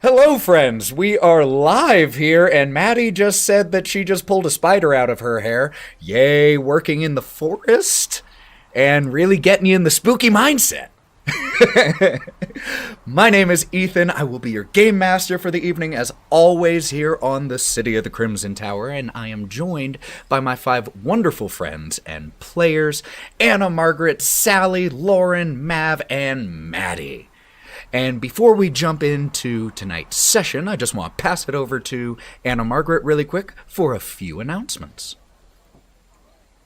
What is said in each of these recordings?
Hello, friends. We are live here, and Matty just said that she just pulled a spider out of her hair. Yay, working in the forest and really getting you in the spooky mindset. My name is Ethan. I will be your game master for the evening, as always, here on the City of the Crimson Tower, and I am joined by my 5 wonderful friends and players, Anna, Margaret, Sally, Lauren, Mav, and Matty. And before we jump into tonight's session, I just want to pass it over to Anna Margaret really quick for a few announcements.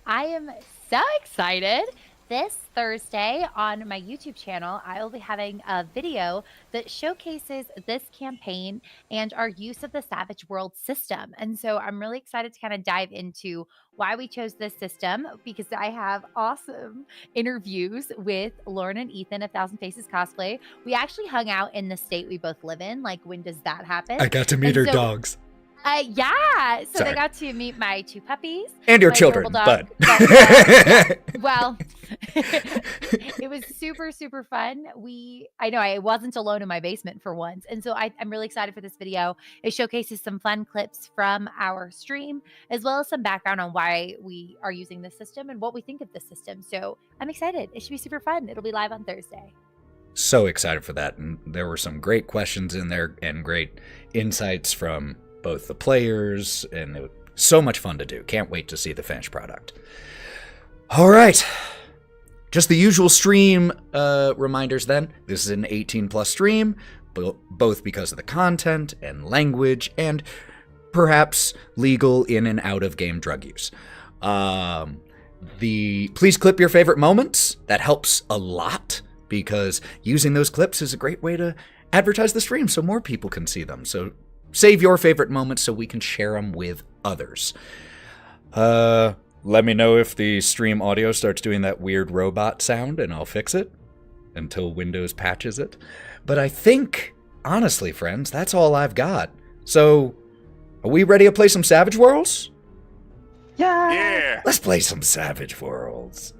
I am so excited. This Thursday on my YouTube channel, I will be having a video that showcases this campaign and our use of the Savage World system. And so I'm really excited to kind of dive into why we chose this system, because I have awesome interviews with Lauren and Ethan of Thousand Faces Cosplay. We actually hung out in the state we both live in. Like, when does that happen? I got to meet her dogs. Yeah. So Sorry. They got to meet my 2 puppies. And your children, dog, but... well, it was super, super fun. I know I wasn't alone in my basement for once. And so I'm really excited for this video. It showcases some fun clips from our stream, as well as some background on why we are using this system and what we think of the system. So I'm excited. It should be super fun. It'll be live on Thursday. So excited for that. And there were some great questions in there and great insights from both the players, and it was so much fun to do. Can't wait to see the finished product. All right. Just the usual stream reminders then. This is an 18+ stream, both because of the content and language and perhaps legal in and out of game drug use. Please clip your favorite moments. That helps a lot, because using those clips is a great way to advertise the stream so more people can see them. So save your favorite moments so we can share them with others. Let me know if the stream audio starts doing that weird robot sound, and I'll fix it until Windows patches it. But I think, honestly, friends, that's all I've got. So, are we ready to play some Savage Worlds? Yeah! Let's play some Savage Worlds.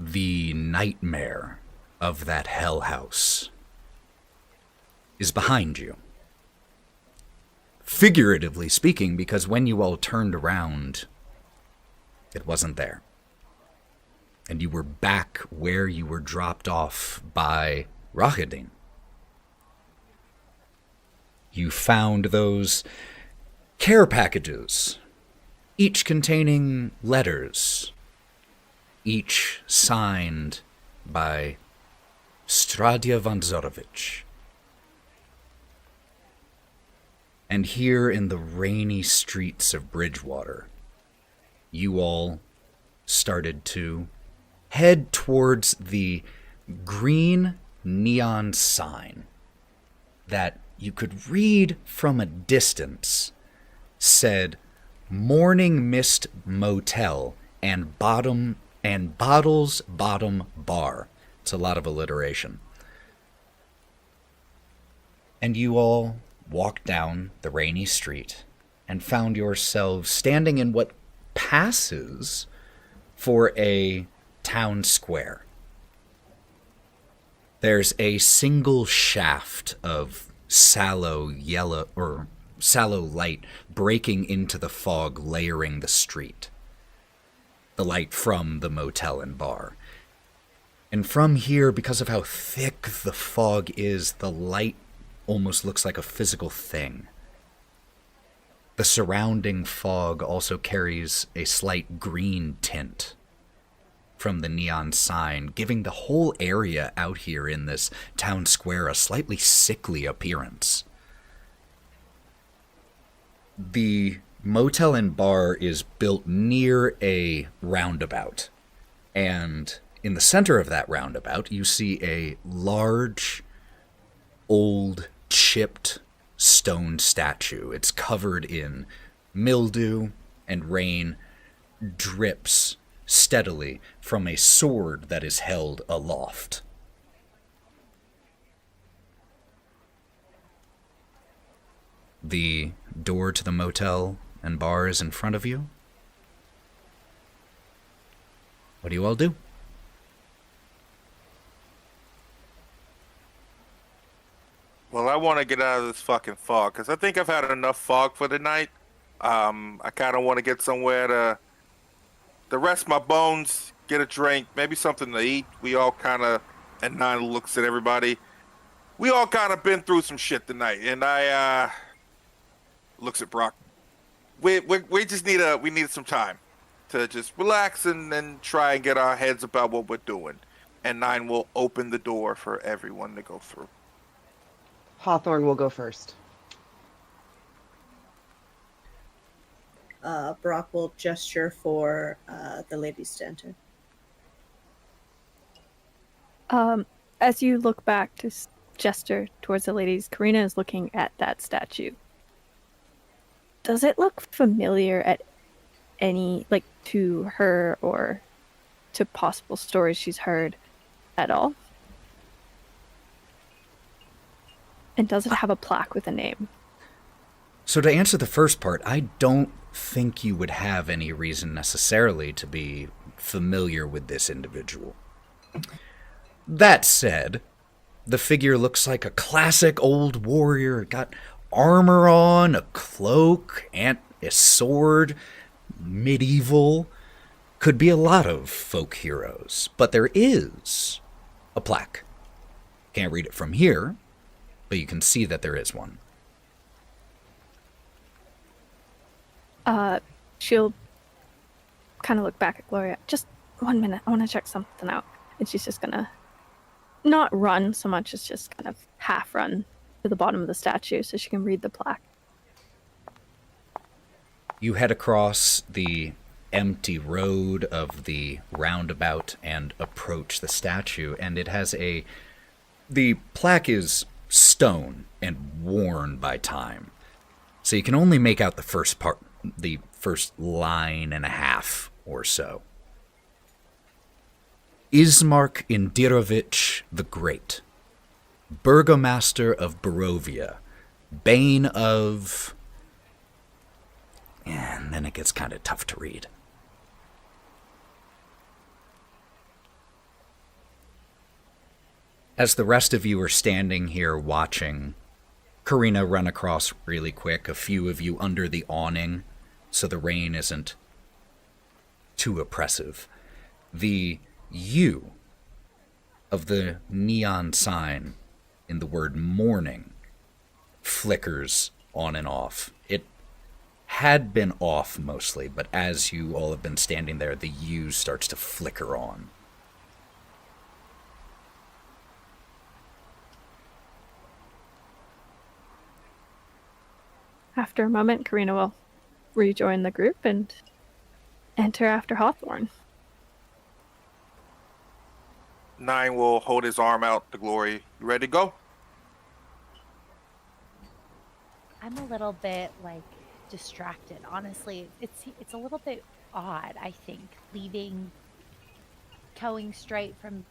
The nightmare of that hell house is behind you. Figuratively speaking, because when you all turned around, it wasn't there. And you were back where you were dropped off by Rahadin. You found those care packages, each containing letters, each signed by Stradia Vanzorovich. And here in the rainy streets of Bridgewater, you all started to head towards the green neon sign that you could read from a distance said Morning Mist Motel and Bottles Bottom Bar. It's a lot of alliteration. And you all walked down the rainy street and found yourselves standing in what passes for a town square. There's a single shaft of sallow yellow or sallow light breaking into the fog, layering the street. The light from the motel and bar. And from here, because of how thick the fog is, the light almost looks like a physical thing. The surrounding fog also carries a slight green tint from the neon sign, giving the whole area out here in this town square a slightly sickly appearance. The motel and bar is built near a roundabout, and in the center of that roundabout, you see a large, old, chipped stone statue. It's covered in mildew, and rain drips steadily from a sword that is held aloft. The door to the motel and bar is in front of you. What do you all do? Well, I want to get out of this fucking fog because I think I've had enough fog for the night. I kind of want to get somewhere to rest my bones, get a drink, maybe something to eat. We all kind of, and Nyne looks at everybody. We all kind of been through some shit tonight, and I looks at Brawk. We just need some time to just relax and try and get our heads about what we're doing. And Nyne will open the door for everyone to go through. Hawthorne will go first. Brawk will gesture for the ladies to enter. As you look back to gesture towards the ladies, Karina is looking at that statue. Does it look familiar at any, like, to her or to possible stories she's heard at all? And does it have a plaque with a name? So to answer the first part, I don't think you would have any reason necessarily to be familiar with this individual. That said, the figure looks like a classic old warrior. It got armor on, a cloak, and a sword, medieval. Could be a lot of folk heroes, but there is a plaque. Can't read it from here, but you can see that there is one. She'll kind of look back at Gloria. Just 1 minute, I want to check something out. And she's just gonna not run so much as just kind of half run to the bottom of the statue so she can read the plaque. You head across the empty road of the roundabout and approach the statue, and it has the plaque is stone and worn by time. So you can only make out the first part, the first line and a half or so. Ismark Indirovich the Great, Burgomaster of Barovia, Bane of... And then it gets kind of tough to read. As the rest of you are standing here watching Karina run across really quick, a few of you under the awning, so the rain isn't too oppressive. The U of the neon sign in the word morning flickers on and off. It had been off mostly, but as you all have been standing there, the U starts to flicker on. After a moment, Karina will rejoin the group and enter after Hawthorne. Nyne will hold his arm out to Glory. You ready to go? I'm a little bit like distracted, honestly. It's a little bit odd, I think, going straight from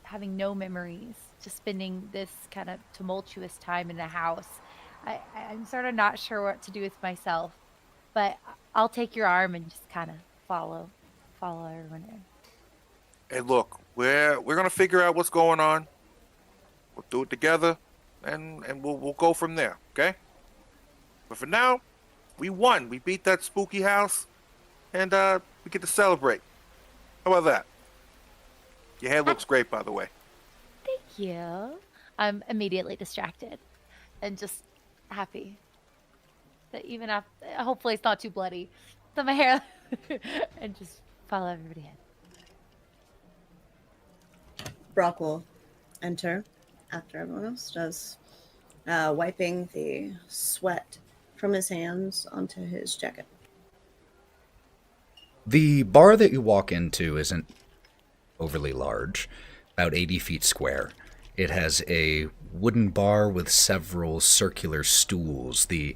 having no memories to spending this kind of tumultuous time in a house. I'm sort of not sure what to do with myself, but I'll take your arm and just kind of follow everyone in. Hey, look, we're gonna figure out what's going on. We'll do it together. and we'll go from there. Okay. But for now, we won. We beat that spooky house, and we get to celebrate. How about that? Your hair looks great, by the way. Thank you. I'm immediately distracted and just happy that even after, hopefully it's not too bloody, that my hair and just follow everybody in. Brawk will enter after everyone else does, wiping the sweat from his hands onto his jacket. The bar that you walk into isn't overly large, about 80 feet square. It has a wooden bar with several circular stools. The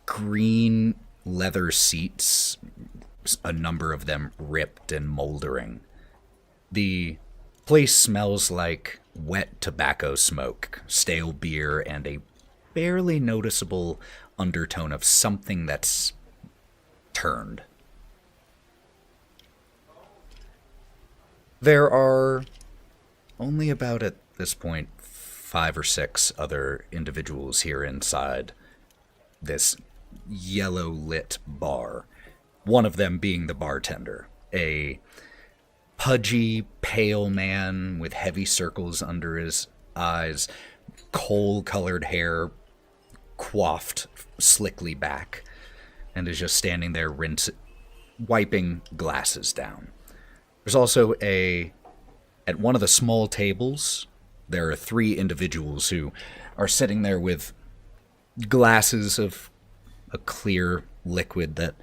green leather seats, a number of them ripped and moldering. The place smells like wet tobacco smoke, stale beer, and a barely noticeable undertone of something that's turned. There are only about, at this point, 5 or 6 other individuals here inside this yellow-lit bar. One of them being the bartender, a pudgy, pale man with heavy circles under his eyes, coal-colored hair coiffed slickly back, and is just standing there wiping glasses down. There's also at one of the small tables, there are 3 individuals who are sitting there with glasses of a clear liquid that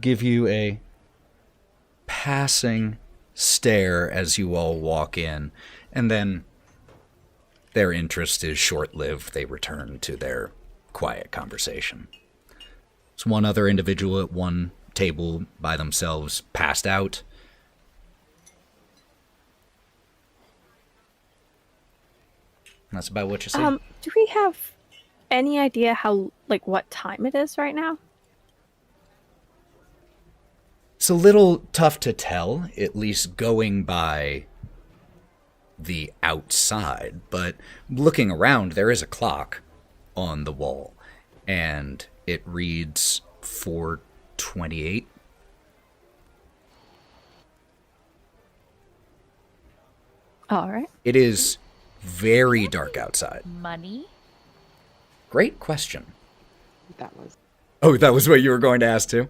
give you a passing stare as you all walk in, and then their interest is short-lived. They return to their quiet conversation. There's one other individual at one table by themselves, passed out. That's about what you see. Do we have any idea what time it is right now? It's a little tough to tell, at least going by the outside, but looking around, there is a clock on the wall, and it reads 4:28. All right. It is very dark outside. Money? Great question. That was. Oh, that was what you were going to ask too?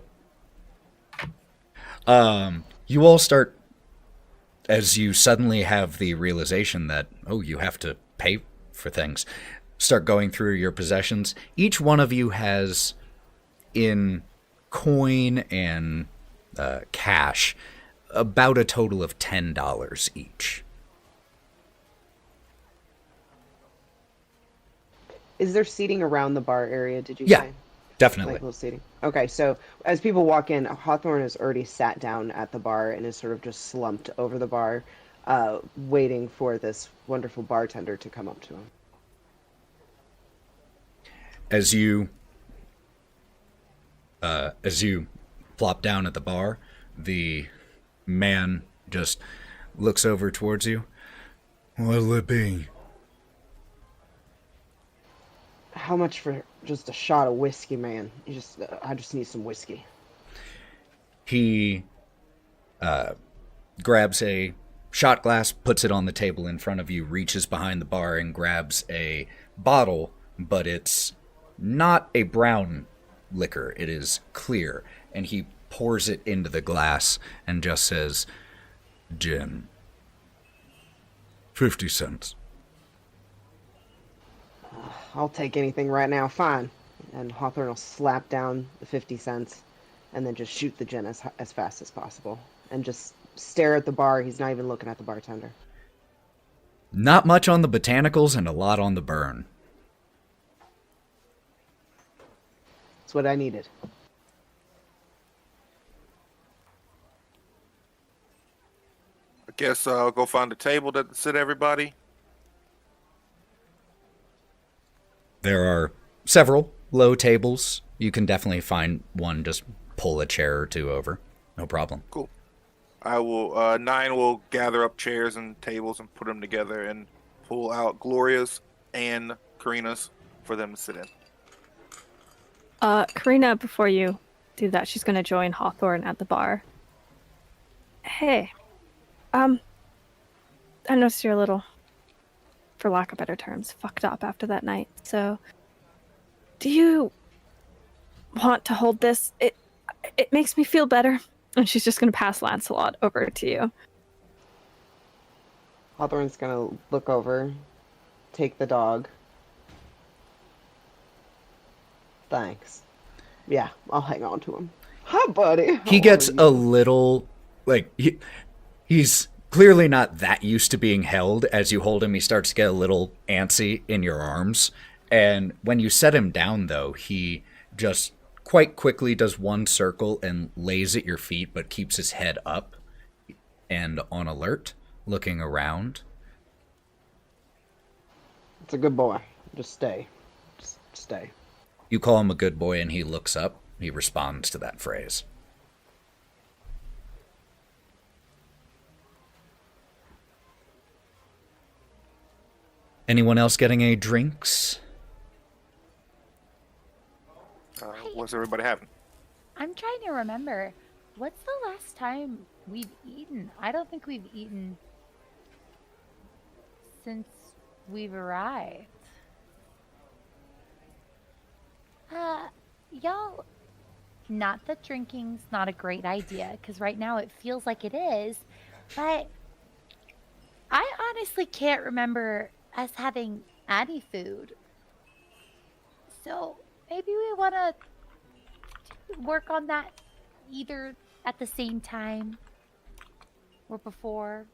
You all start, as you suddenly have the realization that, you have to pay for things, start going through your possessions. Each one of you has, in coin and cash, about a total of $10 each. Is there seating around the bar area, did you Yeah, say? definitely. Like little seating. Okay, so as people walk in, Hawthorne has already sat down at the bar and is sort of just slumped over the bar, waiting for this wonderful bartender to come up to him. As you plop down at the bar, the man just looks over towards you. What'll it be? How much for just a shot of whiskey, man? I just need some whiskey. He grabs a shot glass, puts it on the table in front of you, reaches behind the bar and grabs a bottle, but it's not a brown liquor. It is clear, and he pours it into the glass and just says, "Gin. 50 cents. I'll take anything right now, fine." And Hawthorne will slap down the 50 cents and then just shoot the gin as fast as possible. And just stare at the bar. He's not even looking at the bartender. Not much on the botanicals and a lot on the burn. That's what I needed. I guess I'll go find a table to sit everybody. There are several low tables. You can definitely find one, just pull a chair or two over. No problem. Cool. I will. Nyne will gather up chairs and tables and put them together and pull out Gloria's and Karina's for them to sit in. Karina, before you do that, she's going to join Hawthorne at the bar. Hey, I noticed you're a little, for lack of better terms, fucked up after that night. So, do you want to hold this? It makes me feel better. And she's just going to pass Lancelot over to you. Hawthorne's gonna look over, take the dog. Thanks. Yeah, I'll hang on to him. Hi, buddy. He gets a little, like, he's clearly not that used to being held. As you hold him, he starts to get a little antsy in your arms. And when you set him down, though, he just quite quickly does one circle and lays at your feet, but keeps his head up and on alert, looking around. It's a good boy. Just stay. Just stay. You call him a good boy and he looks up. He responds to that phrase. Anyone else getting any drinks? What's everybody having? I'm trying to remember. What's the last time we've eaten? I don't think we've eaten since we've arrived. Y'all, not that drinking's not a great idea, because right now it feels like it is, but I honestly can't remember us having any food. So maybe we want to work on that either at the same time or before.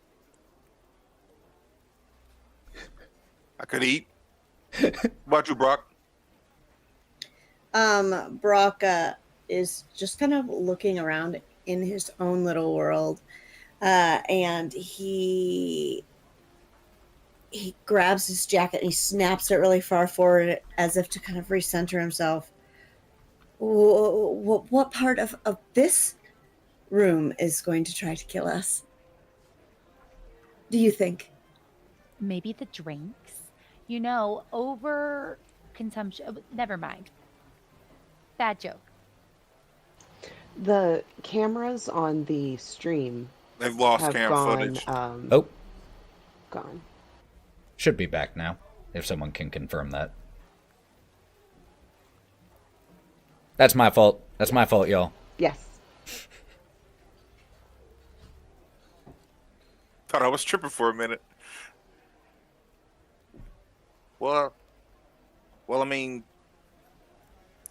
I could eat. What about you, Brawk? Brawk is just kind of looking around in his own little world, and he grabs his jacket and he snaps it really far forward as if to kind of recenter himself. What part of this room is going to try to kill us? Do you think? Maybe the drinks? You know, over consumption. Never mind. Bad joke. The cameras on the stream They've lost have cam gone, footage. Gone. Should be back now, if someone can confirm that. That's my fault. That's my fault, y'all. Yes. Thought I was tripping for a minute. Well, I mean,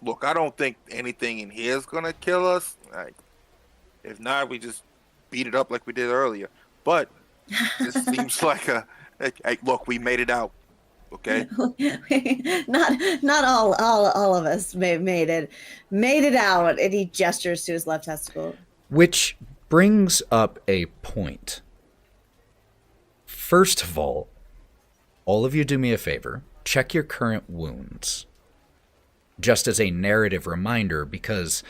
look, I don't think anything in here is gonna kill us. Like, if not, we just beat it up like we did earlier. But this seems like look, we made it out. Okay. not all of us made it out, and he gestures to his left testicle. Which brings up a point. First of all of you do me a favor. Check your current wounds. Just as a narrative reminder, because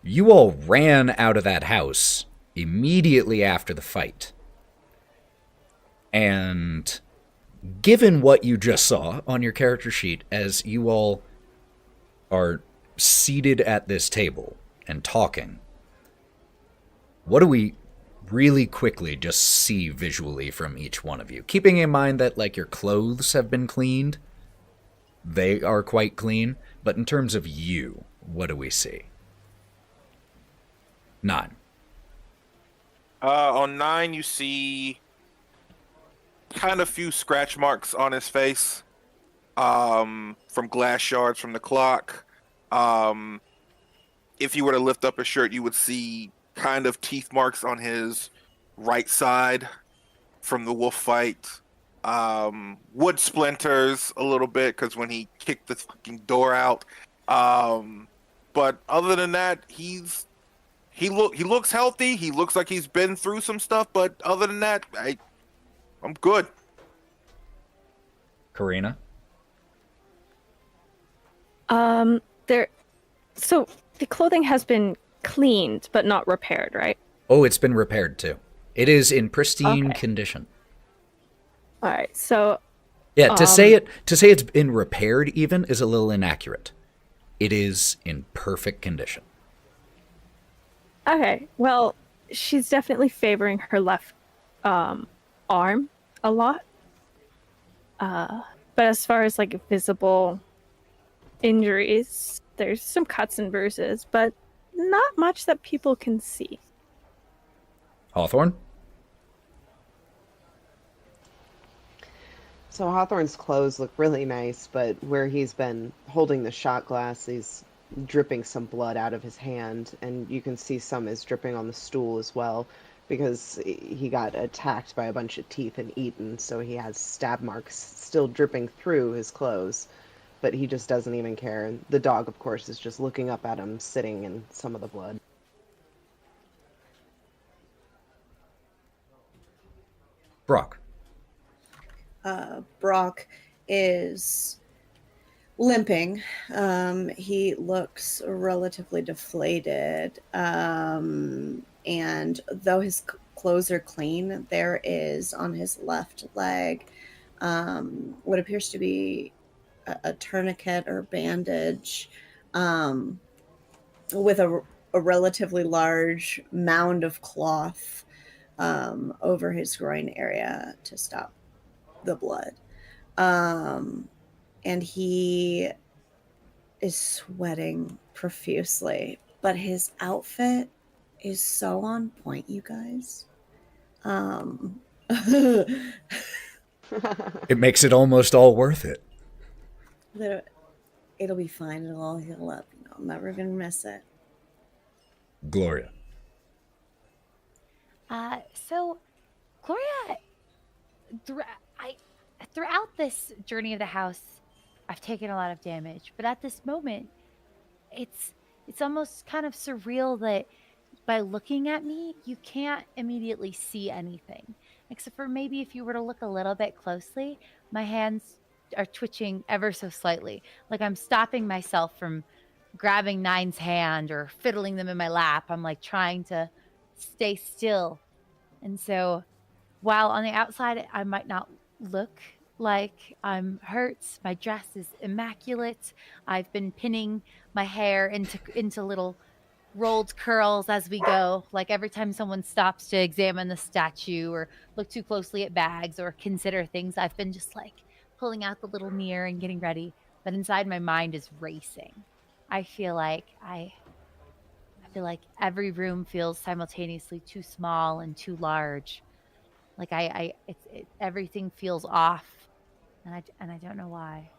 you all ran out of that house immediately after the fight. And given what you just saw on your character sheet, as you all are seated at this table and talking, what do we really quickly just see visually from each one of you? Keeping in mind that, like, your clothes have been cleaned. They are quite clean. But in terms of you, what do we see? Nyne. On Nyne, you see kind of few scratch marks on his face from glass shards from the clock. If you were to lift up his shirt, you would see kind of teeth marks on his right side from the wolf fight. Wood splinters a little bit because when he kicked the fucking door out. But other than that, he looks healthy. He looks like he's been through some stuff. But other than that, I'm good. Karina? So the clothing has been cleaned but not repaired, right? Oh, it's been repaired too. It is in pristine Okay. condition. All right, so Yeah, to say it's been repaired even is a little inaccurate. It is in perfect condition. Okay, well, she's definitely favoring her left arm a lot. But as far as like visible injuries, there's some cuts and bruises, but not much that people can see. Hawthorne? So Hawthorne's clothes look really nice, but where he's been holding the shot glass, he's dripping some blood out of his hand, and you can see some is dripping on the stool as well, because he got attacked by a bunch of teeth and eaten, so he has stab marks still dripping through his clothes, but he just doesn't even care. And the dog, of course, is just looking up at him, sitting in some of the blood. Brawk. Brawk is limping. He looks relatively deflated. And though his clothes are clean, there is on his left leg what appears to be a tourniquet or bandage with a relatively large mound of cloth over his groin area to stop the blood. And he is sweating profusely, but his outfit is so on point, you guys. It makes it almost all worth it. It'll be fine. It'll all heal up. I'm never gonna miss it. Gloria. So, Gloria, throughout this journey of the house, I've taken a lot of damage, but at this moment, it's almost kind of surreal that by looking at me, you can't immediately see anything, except for maybe if you were to look a little bit closely, my hands are twitching ever so slightly, like I'm stopping myself from grabbing Nyne's hand or fiddling them in my lap. I'm like trying to stay still. And so while on the outside I might not look like I'm hurt, my dress is immaculate. I've been pinning my hair into little rolled curls as we go. Like every time someone stops to examine the statue or look too closely at bags or consider things, I've been just like pulling out the little mirror and getting ready. But inside my mind is racing. I feel like every room feels simultaneously too small and too large. Like everything feels off, and I don't know why.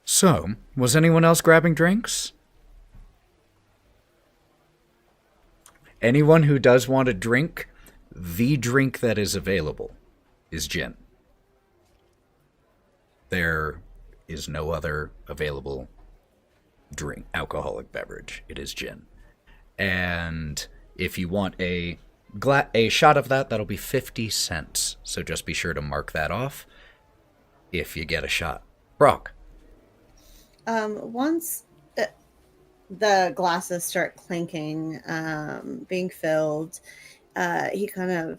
So, was anyone else grabbing drinks? Anyone who does want a drink, the drink that is available is gin. There is no other available drink, alcoholic beverage. It is gin. And if you want a shot of that, that'll be 50 cents. So just be sure to mark that off if you get a shot. Brawk. Once the glasses start clinking, being filled, he kind of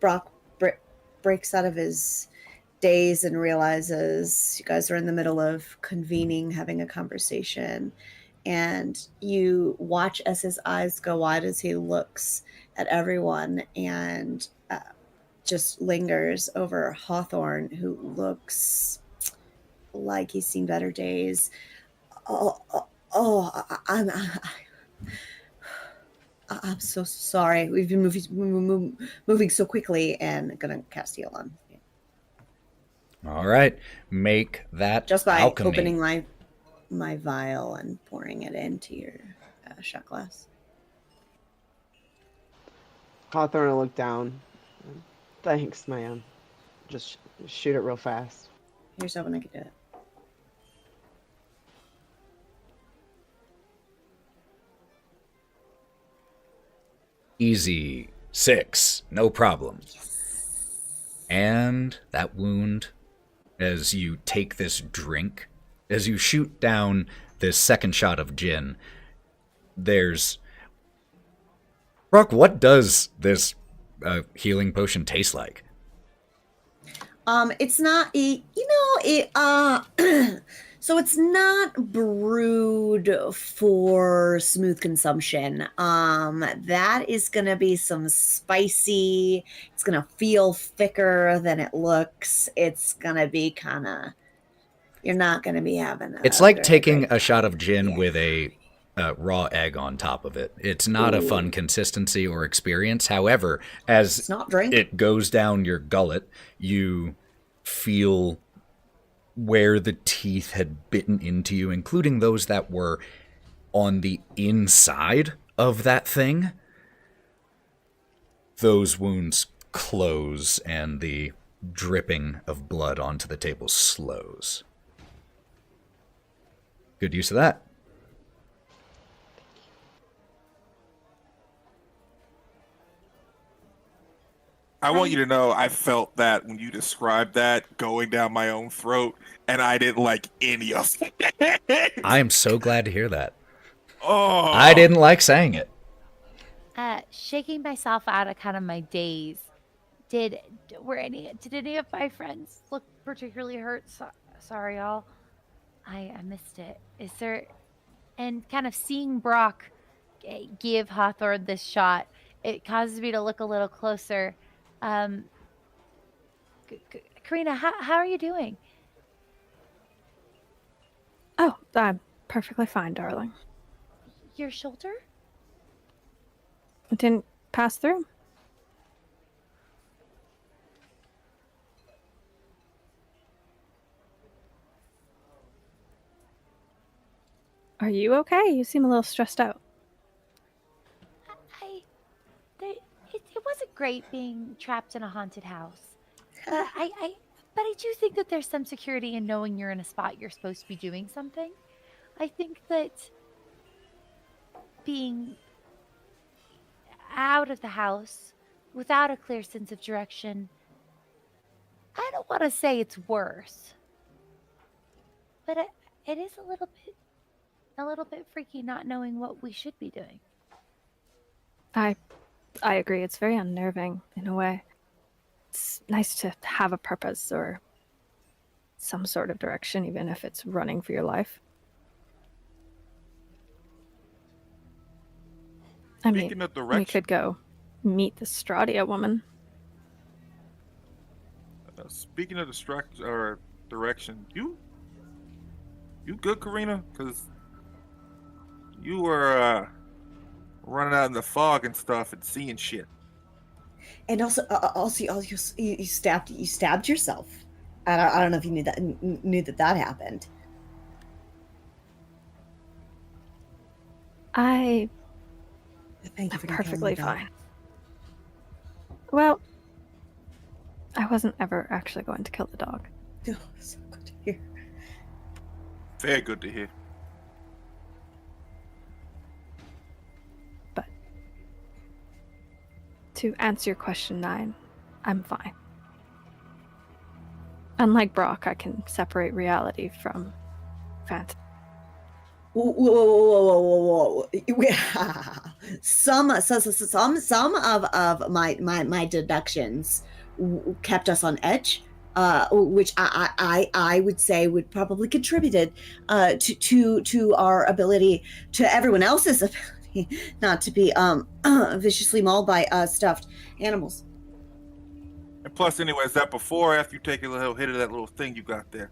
Brawk breaks out of his daze and realizes you guys are in the middle of convening, having a conversation, and you watch as his eyes go wide as he looks at everyone and just lingers over Hawthorne, who looks like he's seen better days. I'm so sorry. We've been moving so quickly, and gonna cast heal on. All right, make that just by alchemy. opening my vial and pouring it into your shot glass. Hawthorne will look down. Thanks, man. Just shoot it real fast. Here's hoping I could do it. Easy. 6. No problem. And that wound, as you take this drink, as you shoot down this second shot of gin, there's... Brawk, what does this a healing potion taste like? It's not so it's not brewed for smooth consumption. That is gonna be some spicy. It's gonna feel thicker than it looks. It's gonna be you're not gonna be having It's like taking a shot of gin with a raw egg on top of it. It's not a fun consistency or experience. However, as It's not drink. it goes down your gullet, you feel where the teeth had bitten into you, including those that were on the inside of that thing. Those wounds close and the dripping of blood onto the table slows. Good use of that. I want you to know I felt that when you described that going down my own throat, and I didn't like any of it. I am so glad to hear that. Oh, I didn't like saying it. Shaking myself out of kind of my daze. Did any of my friends look particularly hurt? Sorry, y'all. I missed it. Is there, and kind of seeing Brawk give Hawthorne this shot, it causes me to look a little closer. Karina, how are you doing? Oh, I'm perfectly fine, darling. Your shoulder? It didn't pass through. Are you okay? You seem a little stressed out. It wasn't great being trapped in a haunted house. But I do think that there's some security in knowing you're in a spot you're supposed to be doing something. I think that being out of the house without a clear sense of direction, I don't want to say it's worse, but it is a little bit freaky not knowing what we should be doing. I agree. It's very unnerving in a way. It's nice to have a purpose or some sort of direction, even if it's running for your life. I mean, Speaking of we direction, could go meet the Strahd woman. speaking of direction, you good, Karina? Because you were running out in the fog and stuff and seeing shit. And also you stabbed yourself. I don't know if you knew that happened. I'm Thank you for perfectly fine. Well, I wasn't ever actually going to kill the dog. Oh, so good to hear. Very good to hear. But to answer your question, Nyne, I'm fine. Unlike Brawk, I can separate reality from fantasy. Whoa. Some of my deductions kept us on edge, which I would say would probably contributed to our ability, to everyone else's ability, not to be viciously mauled by stuffed animals. And plus, anyway, is that before or after you take a little hit of that little thing you got there?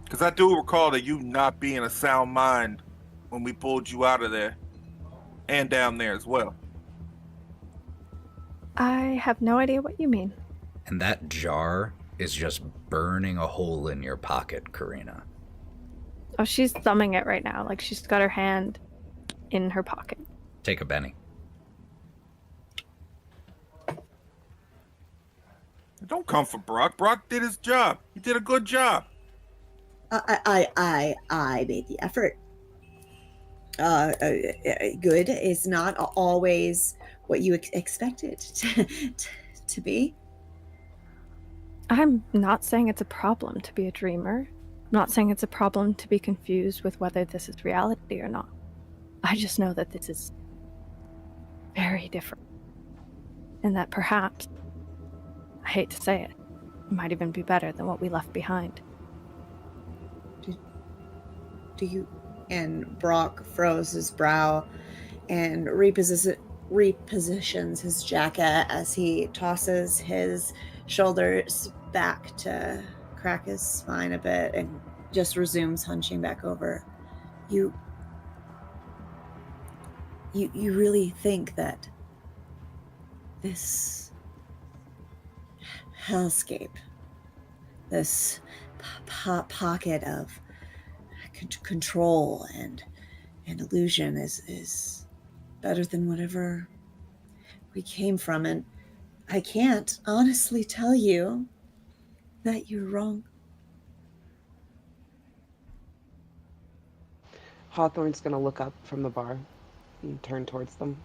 Because I do recall that you not being a sound mind when we pulled you out of there and down there as well. I have no idea what you mean. And that jar is just burning a hole in your pocket, Karina. Oh, she's thumbing it right now. Like she's got her hand in her pocket. Take a Benny. Don't come for Brawk. Brawk did his job. He did a good job. I made the effort. Good is not always what you expected to be. I'm not saying it's a problem to be a dreamer. I'm not saying it's a problem to be confused with whether this is reality or not. I just know that this is very different. And that perhaps, I hate to say it, might even be better than what we left behind. Do you? And Brawk froze his brow and repositions his jacket as he tosses his shoulders back to crack his spine a bit and just resumes hunching back over. You really think that this hellscape, this pocket of control and illusion is better than whatever we came from, and I can't honestly tell you that you're wrong. Hawthorne's gonna look up from the bar and turn towards them.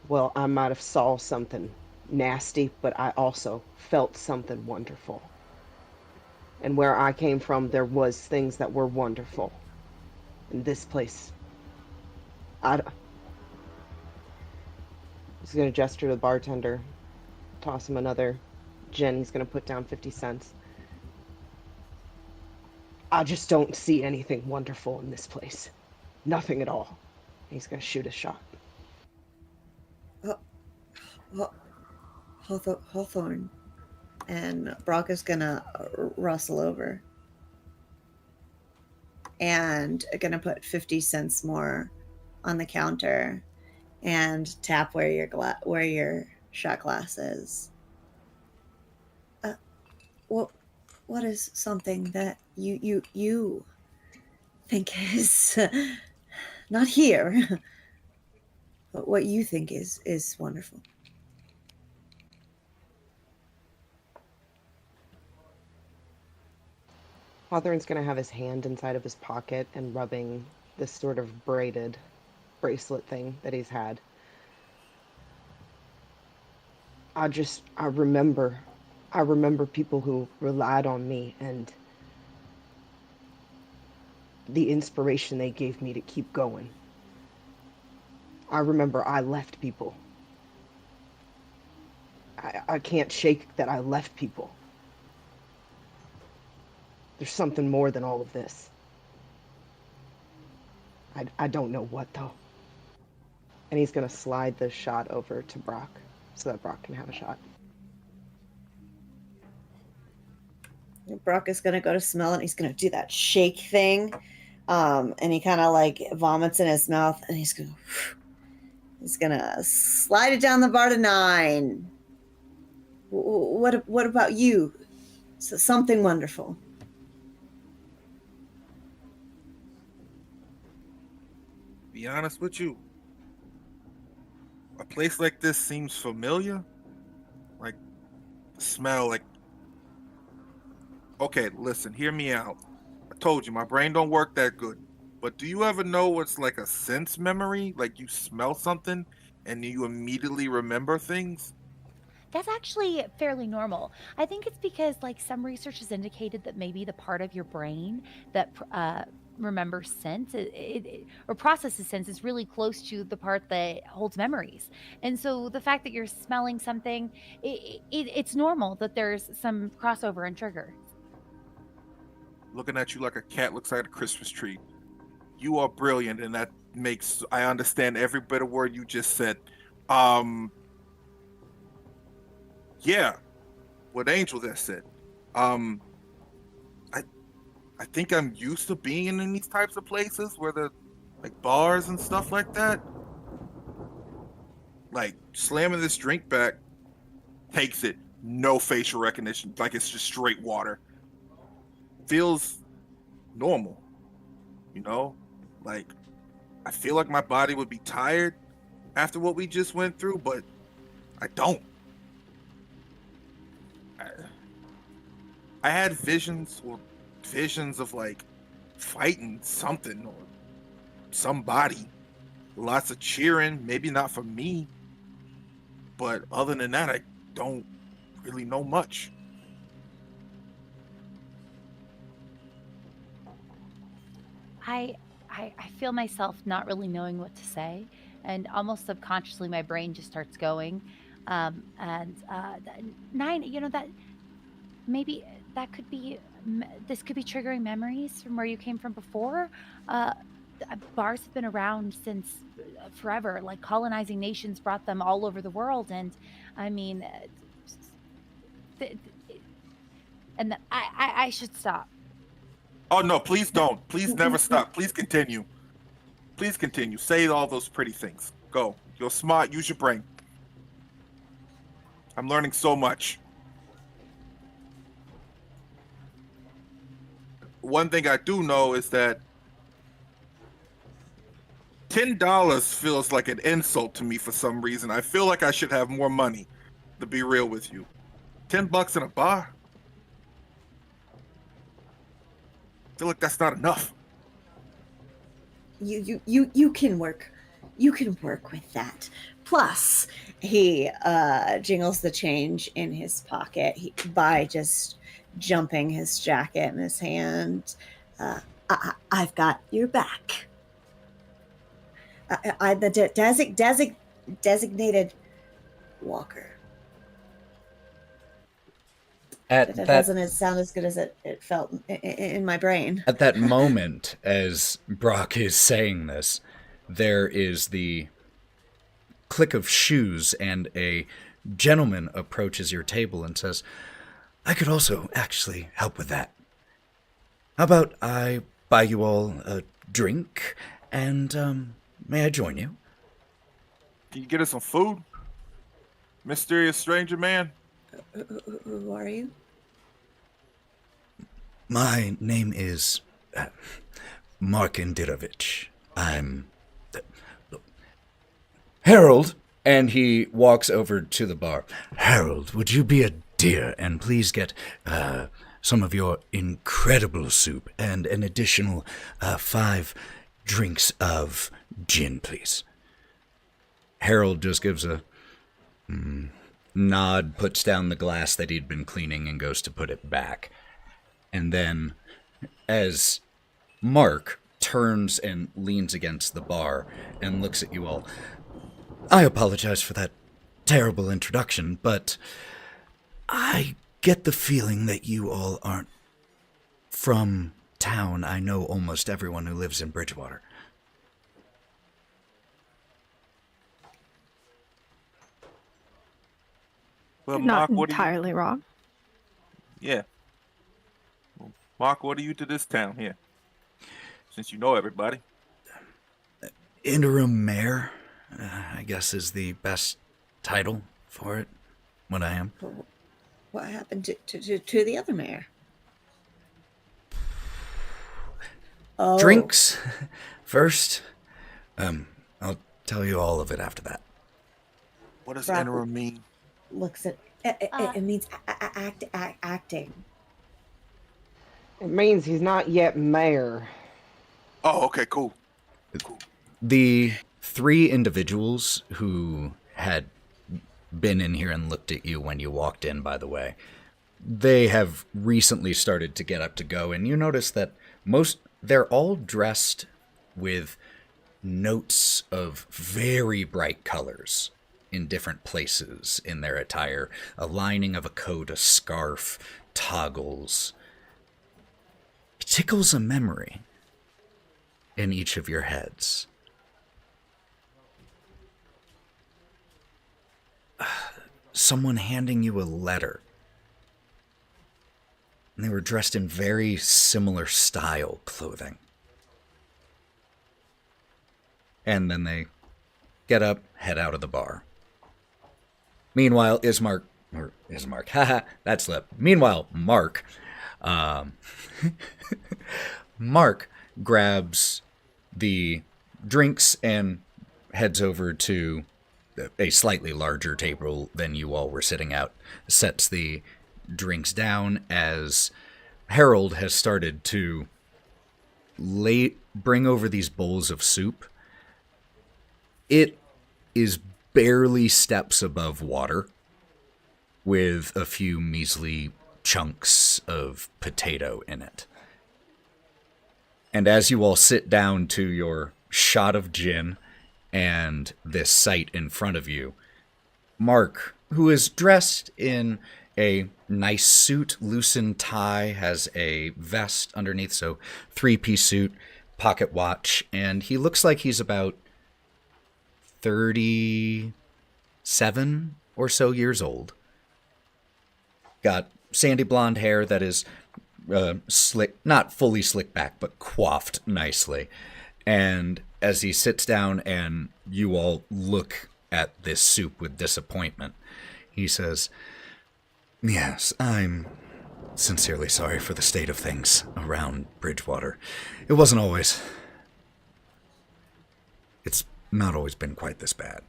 Well, I might have saw something nasty, but I also felt something wonderful. And where I came from, there was things that were wonderful. In this place, he's gonna gesture to the bartender, toss him another gin. He's gonna put down 50 cents. I just don't see anything wonderful in this place. Nothing at all. He's gonna shoot a shot. Hawthorne. And Brawk is gonna rustle over and gonna put 50 cents more on the counter and tap where your shot glass is. What is something that you think is not here, but what you think is wonderful? Hawthorne's gonna have his hand inside of his pocket and rubbing this sort of braided bracelet thing that he's had. I remember people who relied on me and the inspiration they gave me to keep going. I remember I left people. I can't shake that I left people. There's something more than all of this. I don't know what, though. And he's going to slide the shot over to Brawk so that Brawk can have a shot. Brawk is going to go to smell it. He's going to do that shake thing. And he kind of like vomits in his mouth. And he's going to slide it down the bar to Nyne. What about you? So something wonderful. Be honest with you, a place like this seems familiar. Like the smell, like, okay, listen, hear me out. I told you my brain don't work that good. But do you ever know what's like a sense memory? Like you smell something and you immediately remember things? That's actually fairly normal. I think it's because, like, some research has indicated that maybe the part of your brain that remembers sense or processes sense is really close to the part that holds memories. And so the fact that you're smelling something, it's normal that there's some crossover and trigger. Looking at you like a cat looks at a Christmas tree. You are brilliant, and that makes I understand every bit of word you just said. Yeah, what Angel just said. I think I'm used to being in these types of places where the like bars and stuff like that. Like slamming this drink back, takes it, no facial recognition, like it's just straight water. Feels normal, you know? Like I feel like my body would be tired after what we just went through, but I don't. I had visions of like fighting something or somebody, lots of cheering, maybe not for me, but other than that I don't really know much. I feel myself not really knowing what to say, and almost subconsciously my brain just starts going. Nyne, that maybe that could be this could be triggering memories from where you came from before. Uh, Bars have been around since forever. Like colonizing nations brought them all over the world, and I mean, th- th- I should stop. Oh no, please don't. Please never stop. Please continue. Please continue. Say all those pretty things. Go. You're smart. Use your brain. I'm learning so much. One thing I do know is that $10 feels like an insult to me for some reason. I feel like I should have more money, to be real with you. $10 in a bar? I feel like that's not enough. You can work. You can work with that. Plus, he jingles the change in his pocket by just jumping his jacket in his hand. I've got your back. The designated walker. That doesn't sound as good as it felt in my brain. At that moment, as Brawk is saying this, there is the click of shoes, and a gentleman approaches your table and says, I could also actually help with that. How about I buy you all a drink, and may I join you? Can you get us some food? Mysterious stranger man? Who are you? My name is Mark Indirovich. I'm Harold, and he walks over to the bar. Harold, would you be a dear and please get some of your incredible soup and an additional 5 drinks of gin, please? Harold just gives a nod, puts down the glass that he'd been cleaning, and goes to put it back. And then, as Mark turns and leans against the bar and looks at you all, I apologize for that terrible introduction, but I get the feeling that you all aren't from town. I know almost everyone who lives in Bridgewater. Well, Not Mark, entirely wrong. Yeah. Well, Mark, what are you to this town here? Since you know everybody. Interim mayor, I guess, is the best title for it. What I am. What happened to the other mayor? Oh. Drinks first. I'll tell you all of it after that. What does Brawk interim mean? Looks at it means acting. It means he's not yet mayor. Oh, okay, cool. The 3 individuals who had been in here and looked at you when you walked in, by the way, they have recently started to get up to go, and you notice that they're all dressed with notes of very bright colors in different places in their attire. A lining of a coat, a scarf, toggles. It tickles a memory in each of your heads. Someone handing you a letter. And they were dressed in very similar style clothing. And then they get up, head out of the bar. Meanwhile, haha, that slipped. Meanwhile, Mark grabs the drinks and heads over to a slightly larger table than you all were sitting at, sets the drinks down as Harold has started to bring over these bowls of soup. It is barely steps above water, with a few measly chunks of potato in it. And as you all sit down to your shot of gin and this sight in front of you. Mark, who is dressed in a nice suit, loosened tie, has a vest underneath, so 3-piece suit, pocket watch, and he looks like he's about 37 or so years old. Got sandy blonde hair that is slick, not fully slicked back, but coiffed nicely. And as he sits down and you all look at this soup with disappointment, he says, "Yes, I'm sincerely sorry for the state of things around Bridgewater. It wasn't always... It's not always been quite this bad.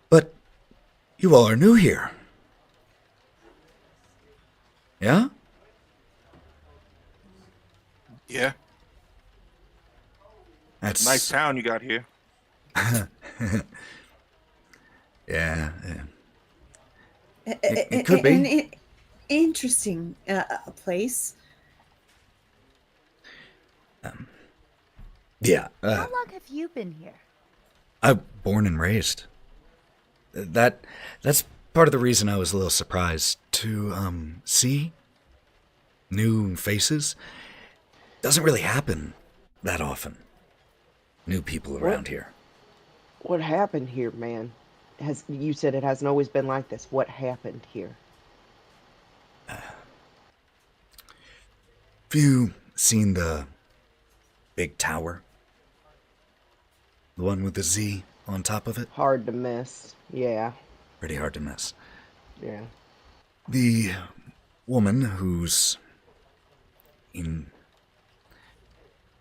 But you all are new here. Yeah? Yeah. That's Nice town you got here. yeah. It could be. An interesting place. Yeah. How long have you been here? I'm born and raised. That's part of the reason I was a little surprised to see new faces. Doesn't really happen that often. New people around here. What happened here, man? You said it hasn't always been like this. What happened here? Have you seen the big tower? The one with the Z on top of it? Hard to miss. Yeah. Pretty hard to miss. Yeah. The woman who's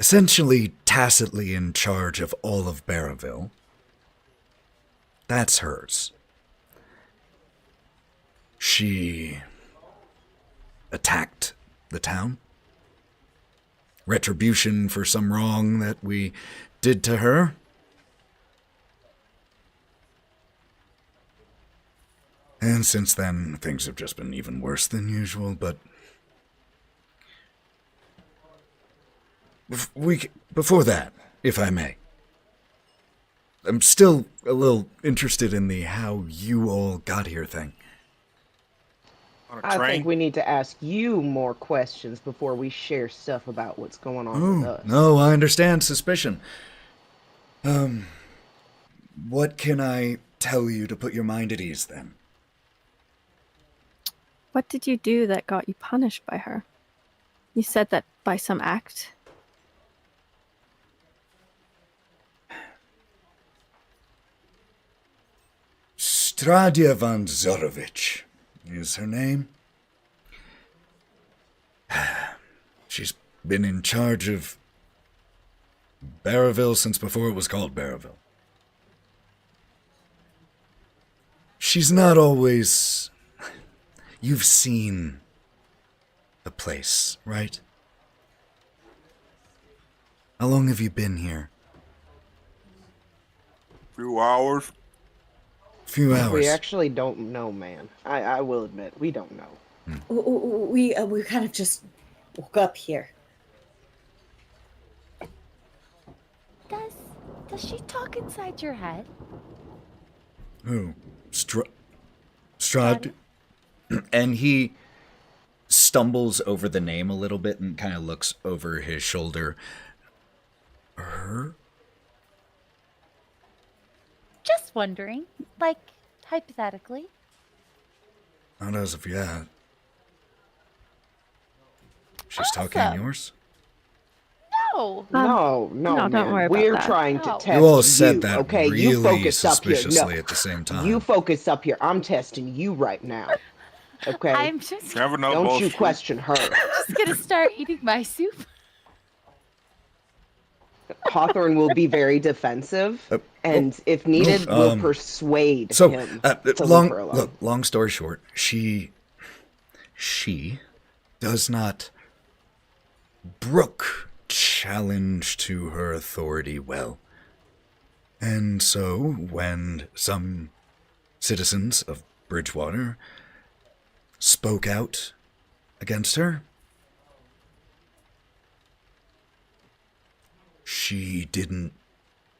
essentially tacitly in charge of all of Barraville, that's hers. She attacked the town. Retribution for some wrong that we did to her. And since then, things have just been even worse than usual, but... Before that, if I may, I'm still a little interested in the how you all got here thing. On a I train. think we need to ask you more questions before we share stuff about what's going on with us. No, I understand suspicion. What can I tell you to put your mind at ease, then? What did you do that got you punished by her? You said that by some act. Stradia von Zorovich is her name. She's been in charge of Barraville since before it was called Barraville. She's not always... You've seen the place, right? How long have you been here? Few hours. Few hours. We actually don't know, man. I will admit, we don't know. We kind of just woke up here. Does she talk inside your head? Who? Strahd? And he stumbles over the name a little bit and kind of looks over his shoulder. Her? Just wondering, like, hypothetically. Not as of yet. She's talking Awesome. yours? No. No, no, man. don't worry about We're that. trying to No. test You all said that okay? really You focus up here. suspiciously No, at the same time. you focus up here. I'm testing you right now. Okay? I'm just Never know. Don't you bullshit. question her. just gonna start eating my soup. Hawthorne will be very defensive, and if needed, will persuade So, him to leave her alone. long story short, she does not brook challenge to her authority well. And so, when some citizens of Bridgewater spoke out against her, she didn't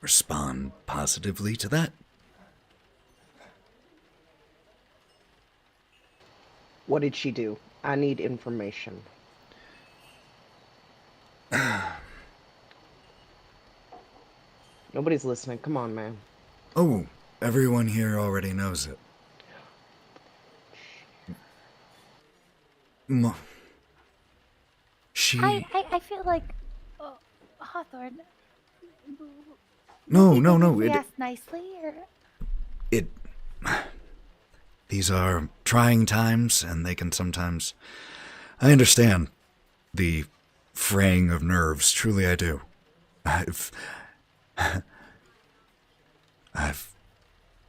respond positively to that. What did she do? I need information. Nobody's listening. Come on, man. Oh, everyone here already knows it. She... I feel like Hawthorne. No. We asked nicely, or It... These are trying times, and they can sometimes... I understand the fraying of nerves. Truly, I do.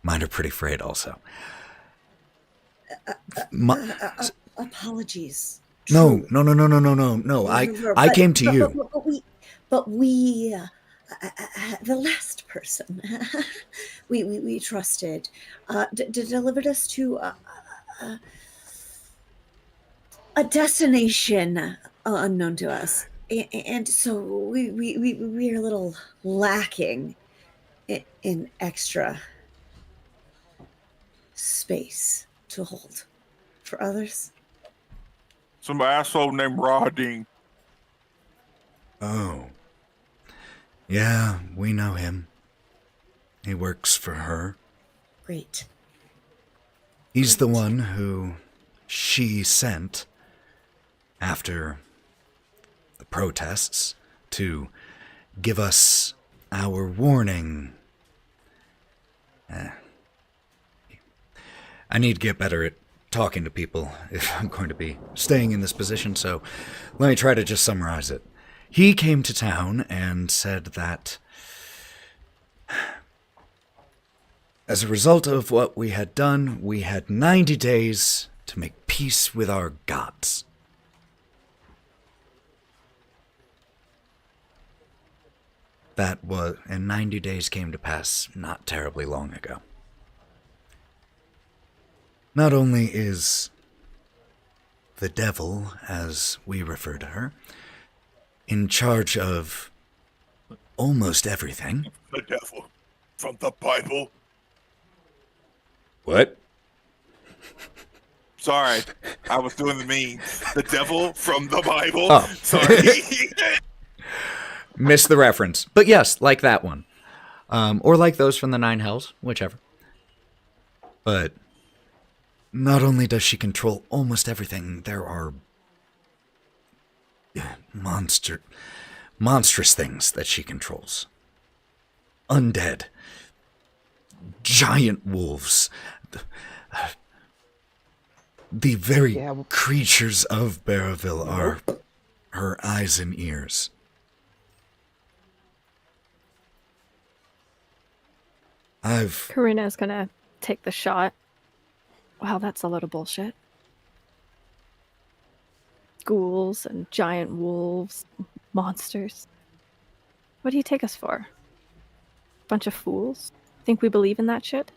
Mine are pretty frayed also. Apologies. No. I came to you. But we, the last person we trusted, delivered us to a destination unknown to us, and so we're a little lacking in extra space to hold for others. Some asshole named Roding. Oh. Yeah, we know him. He works for her. Great. He's the one who she sent after the protests to give us our warning. I need to get better at talking to people if I'm going to be staying in this position, so let me try to just summarize it. He came to town and said that as a result of what we had done, we had 90 days to make peace with our gods. That was, and 90 days came to pass not terribly long ago. Not only is the devil, as we refer to her, in charge of almost everything. The devil from the Bible. What? Sorry, I was doing the meme. The devil from the Bible. Oh. Sorry. Missed the reference. But yes, like that one. Or like those from the Nine Hells, whichever. But not only does she control almost everything, there are monstrous things that she controls. Undead. Giant wolves. The very creatures of Barraville are her eyes and ears. Karina's gonna take the shot. Wow, that's a load of bullshit. Ghouls and giant wolves, monsters. What do you take us for? Bunch of fools? Think we believe in that shit?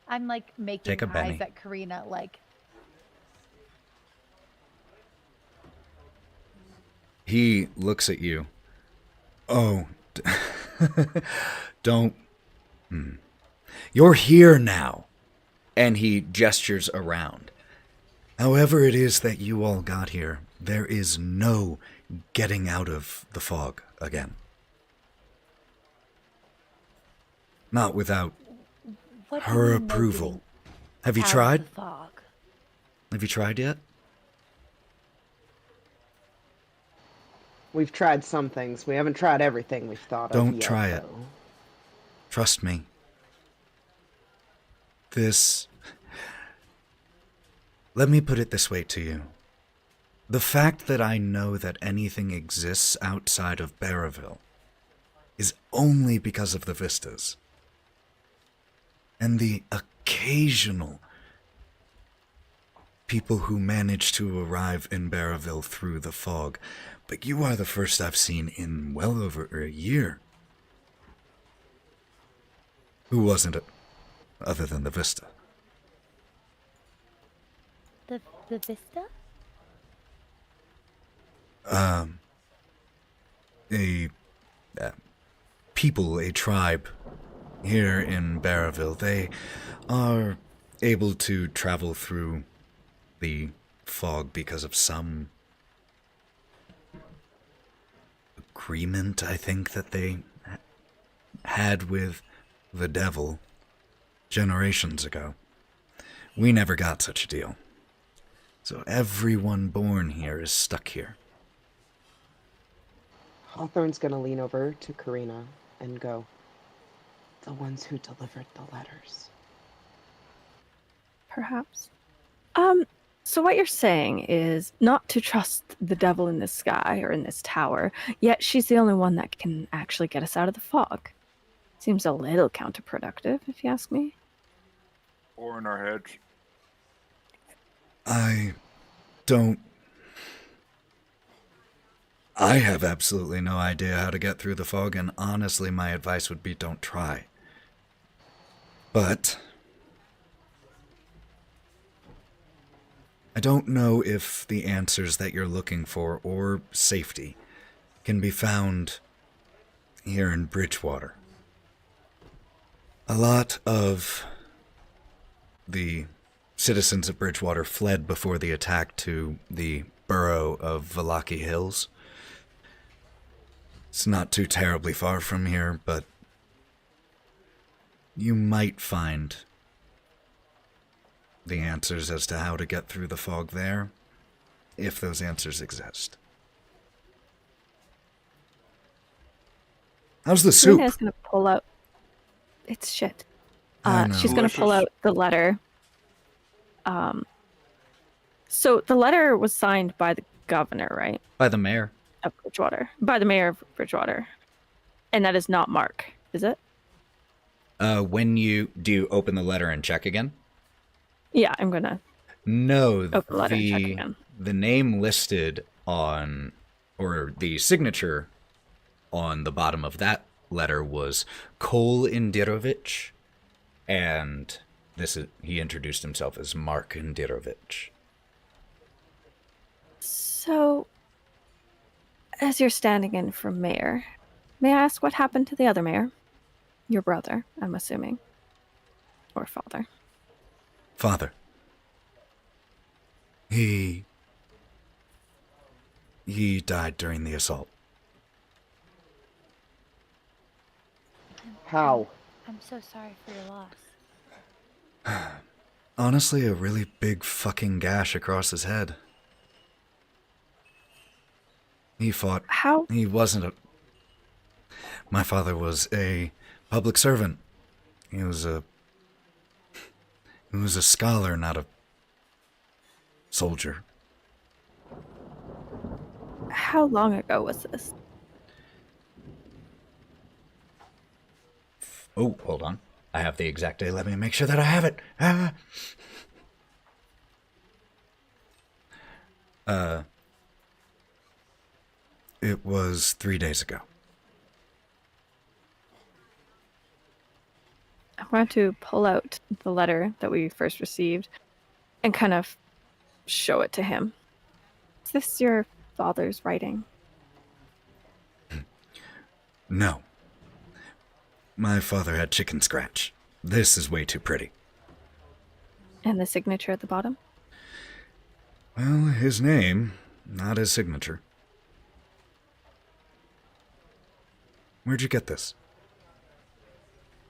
I'm like making Take a eyes Benny. at Karina, like. He looks at you. Oh, don't. You're here now. And he gestures around. However it is that you all got here, there is no getting out of the fog again. Not without What do her you know approval. getting Have you out of tried? the fog? Have you tried yet? We've tried some things. We haven't tried everything we've thought of Don't yet, try it. though. Trust me. Let me put it this way to you. The fact that I know that anything exists outside of Barraville is only because of the vistas. And the occasional people who manage to arrive in Barraville through the fog. But you are the first I've seen in well over a year. Who wasn't it, other than the Vista? The Vista? A tribe here in Barraville, they are able to travel through the fog because of some agreement, I think, that they had with the devil generations ago. We never got such a deal. So everyone born here is stuck here. Hawthorne's gonna lean over to Karina and go, the ones who delivered the letters. Perhaps. So what you're saying is not to trust the devil in the sky or in this tower, yet she's the only one that can actually get us out of the fog. Seems a little counterproductive, if you ask me. Or in our heads. I have absolutely no idea how to get through the fog, and honestly, my advice would be don't try. But I don't know if the answers that you're looking for, or safety, can be found here in Bridgewater. A lot of the citizens of Bridgewater fled before the attack to the borough of Valaki Hills. It's not too terribly far from here, but you might find the answers as to how to get through the fog there, if those answers exist. How's the soup? Karina's gonna pull out. It's shit. I know. She's gonna pull Delicious. out the letter. So the letter was signed by the governor, right? By the mayor. Of Bridgewater. By the mayor of Bridgewater. And that is not Mark, is it? Do you open the letter and check again? Yeah, I'm gonna No, open the letter and check again. the name listed on, or the signature on the bottom of that letter was Kol Indirovich, and he introduced himself as Mark Indirovich. So, as you're standing in for mayor, may I ask what happened to the other mayor? Your brother, I'm assuming. Or father. Father. He died during the assault. How? I'm so sorry for your loss. Honestly, a really big fucking gash across his head. He fought. How? He wasn't a... My father was a public servant. He was a scholar, not a soldier. How long ago was this? Oh, hold on. I have the exact day. Let me make sure that I have it. It was 3 days ago. I want to pull out the letter that we first received and kind of show it to him. Is this your father's writing? No. My father had chicken scratch. This is way too pretty. And the signature at the bottom? Well, his name, not his signature. Where'd you get this?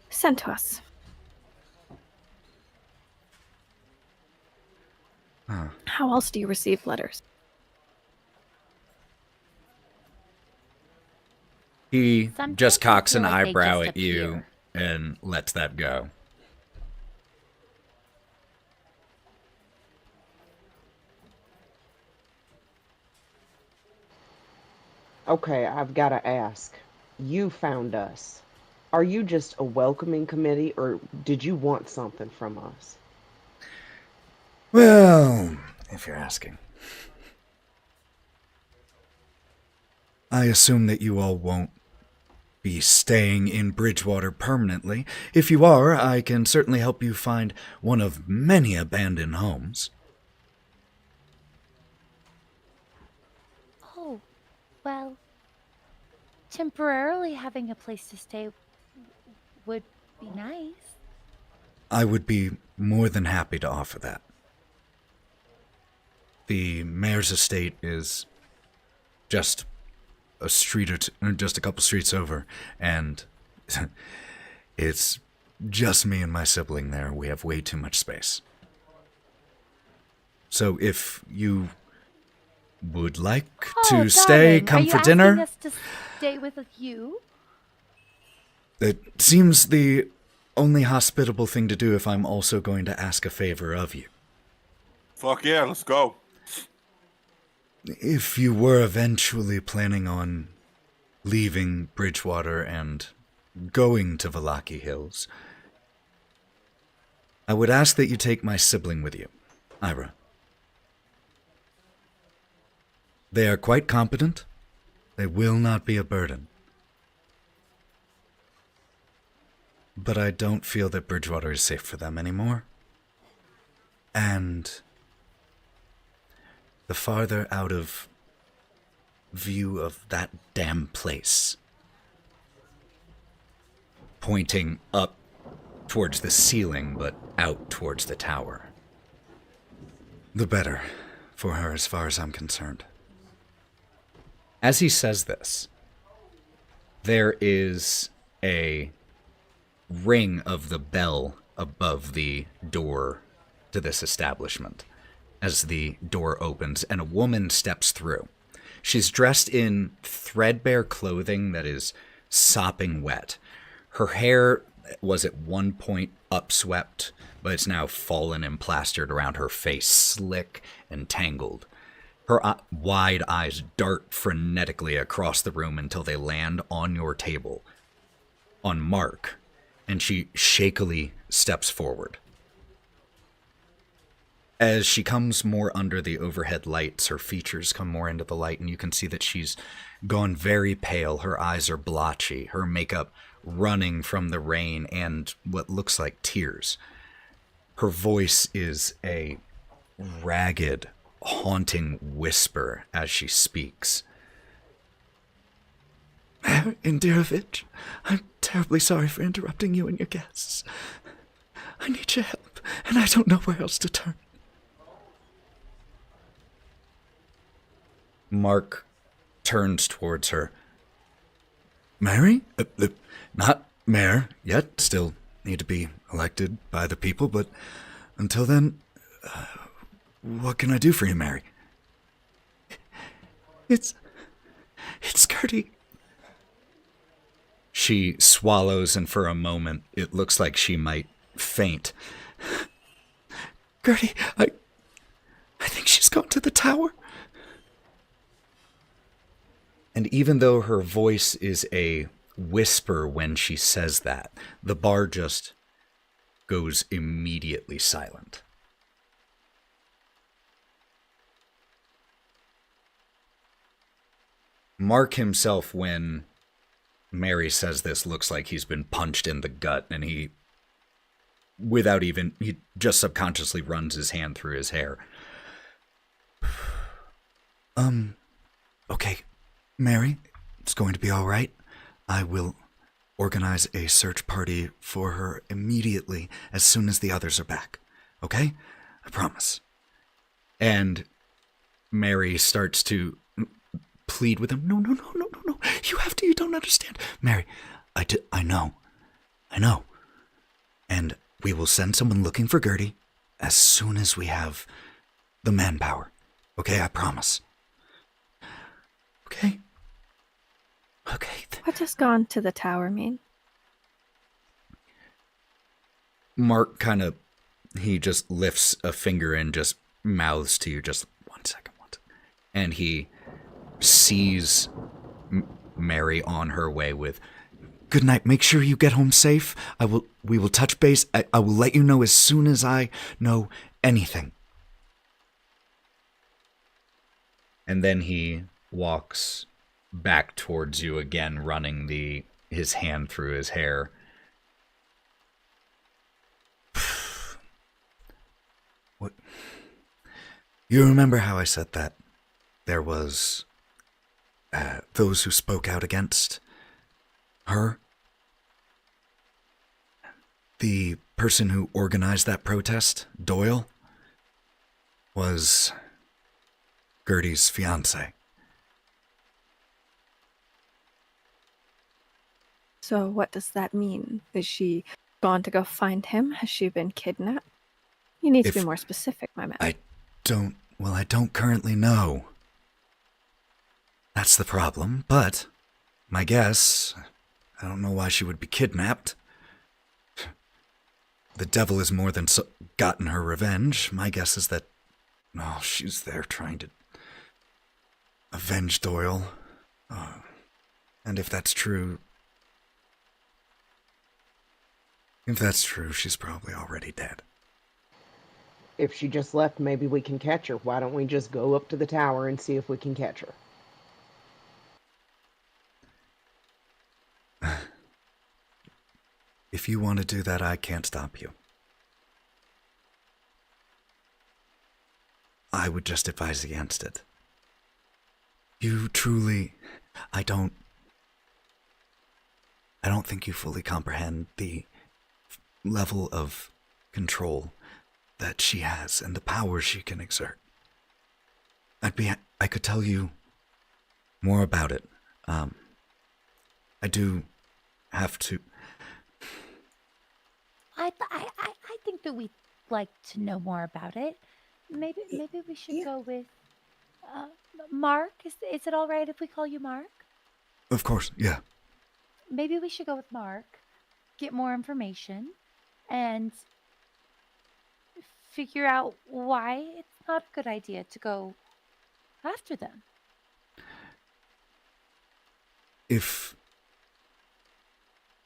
Sent to us. Huh. How else do you receive letters? He Sometimes just I cocks feel an like they eyebrow just at you appear. and lets that go. Okay, I've got to ask. You found us. Are you just a welcoming committee, or did you want something from us? Well, if you're asking. I assume that you all won't be staying in Bridgewater permanently. If you are, I can certainly help you find one of many abandoned homes. Oh, well, temporarily having a place to stay would Be nice. I would be more than happy to offer that. The mayor's estate is just a street or just a couple streets over, and it's just me and my sibling there. We have way too much space. So if you would like to stay, come for dinner. Are you asking us to stay with you? It seems the only hospitable thing to do if I'm also going to ask a favor of you. Fuck yeah, let's go. If you were eventually planning on leaving Bridgewater and going to Vallaki Hills, I would ask that you take my sibling with you, Ira. They are quite competent. They will not be a burden. But I don't feel that Bridgewater is safe for them anymore. And the farther out of view of that damn place, pointing up towards the ceiling but out towards the tower, the better for her as far as I'm concerned. As he says this, there is a ring of the bell above the door to this establishment as the door opens and a woman steps through. She's dressed in threadbare clothing that is sopping wet. Her hair was at one point upswept, but it's now fallen and plastered around her face, slick and tangled. Her wide eyes dart frenetically across the room until they land on your table, on Mark, and she shakily steps forward. As she comes more under the overhead lights, her features come more into the light, and you can see that she's gone very pale. Her eyes are blotchy, her makeup running from the rain and what looks like tears. Her voice is a ragged, haunting whisper as she speaks. Mayor Indirovich, I'm terribly sorry for interrupting you and your guests. I need your help, and I don't know where else to turn. Mark turns towards her. Mary? Not mayor yet. Still need to be elected by the people, but until then, what can I do for you, Mary? It's Gertie. She swallows, and for a moment, it looks like she might faint. Gertie, I think she's gone to the tower. And even though her voice is a whisper when she says that, the bar just goes immediately silent. Mark himself, when Mary says this, looks like he's been punched in the gut, and he just subconsciously runs his hand through his hair. Okay, Mary, it's going to be all right. I will organize a search party for her immediately as soon as the others are back. Okay? I promise. And Mary starts to plead with him. No. You don't understand. Mary, I know. And we will send someone looking for Gertie as soon as we have the manpower. Okay, I promise. Okay. What has gone to the tower mean? Mark he just lifts a finger and just mouths to you, just 1 second. And he sees Mary on her way with, "Good night, make sure you get home safe. We will touch base. I will let you know as soon as I know anything." And then he walks back towards you again, running his hand through his hair. What? You remember how I said that there was those who spoke out against her? The person who organized that protest, Doyle, was Gertie's fiance. So what does that mean? Is she gone to go find him? Has she been kidnapped? You need to be more specific, my man. I don't currently know. That's the problem, but my guess, I don't know why she would be kidnapped. The devil has more than gotten her revenge. My guess is that, she's there trying to avenge Doyle. And if that's true, she's probably already dead. If she just left, maybe we can catch her. Why don't we just go up to the tower and see if we can catch her? If you want to do that, I can't stop you. I would just advise against it. You truly... I don't think you fully comprehend the level of control that she has and the power she can exert. I could tell you more about it. I do have to... I think that we'd like to know more about it. Maybe we should go with Mark. Is it all right if we call you Mark? Of course, yeah. Maybe we should go with Mark, get more information, and figure out why it's not a good idea to go after them.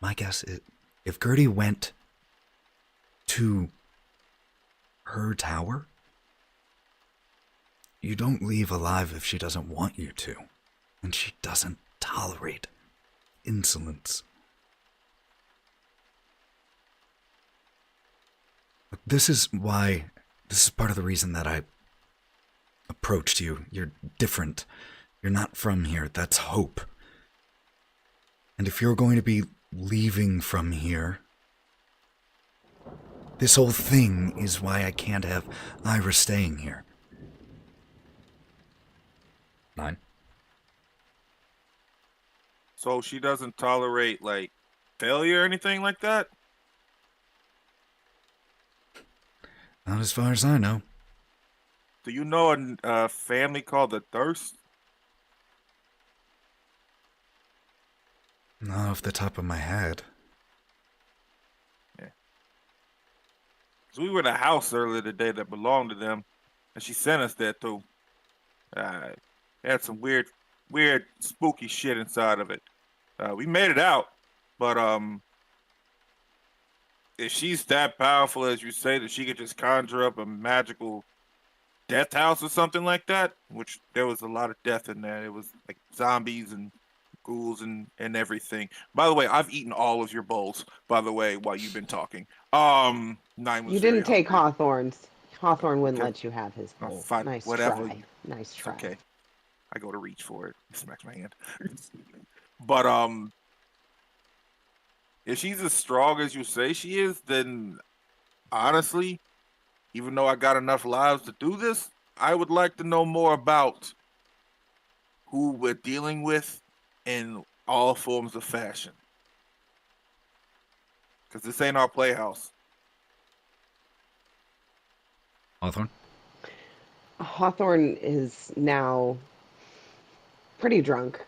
My guess is, if Gertie went to her tower, you don't leave alive if she doesn't want you to, and she doesn't tolerate insolence. This is part of the reason that I approached you. You're different. You're not from here. That's hope. And if you're going to be leaving from here, this whole thing is why I can't have Ira staying here. Nyne? So she doesn't tolerate, like, failure or anything like that? Not as far as I know. Do you know a family called the Thirst? Not off the top of my head. Yeah. So we were in a house earlier today that belonged to them, and she sent us there too. It had some weird, spooky shit inside of it. We made it out, but if she's that powerful as you say, that she could just conjure up a magical death house or something like that, which there was a lot of death in there. It was like zombies and ghouls and everything. By the way, I've eaten all of your bowls, by the way, while you've been talking. Nyne was You didn't take Hawthorne's. Hawthorne wouldn't let you have his bowl. Fine, Nice whatever. try. Nice try. Okay. I go to reach for it. He smacks my hand. But if she's as strong as you say she is, then honestly, even though I got enough lives to do this, I would like to know more about who we're dealing with in all forms of fashion. Because this ain't our playhouse. Hawthorne? Hawthorne is now pretty drunk.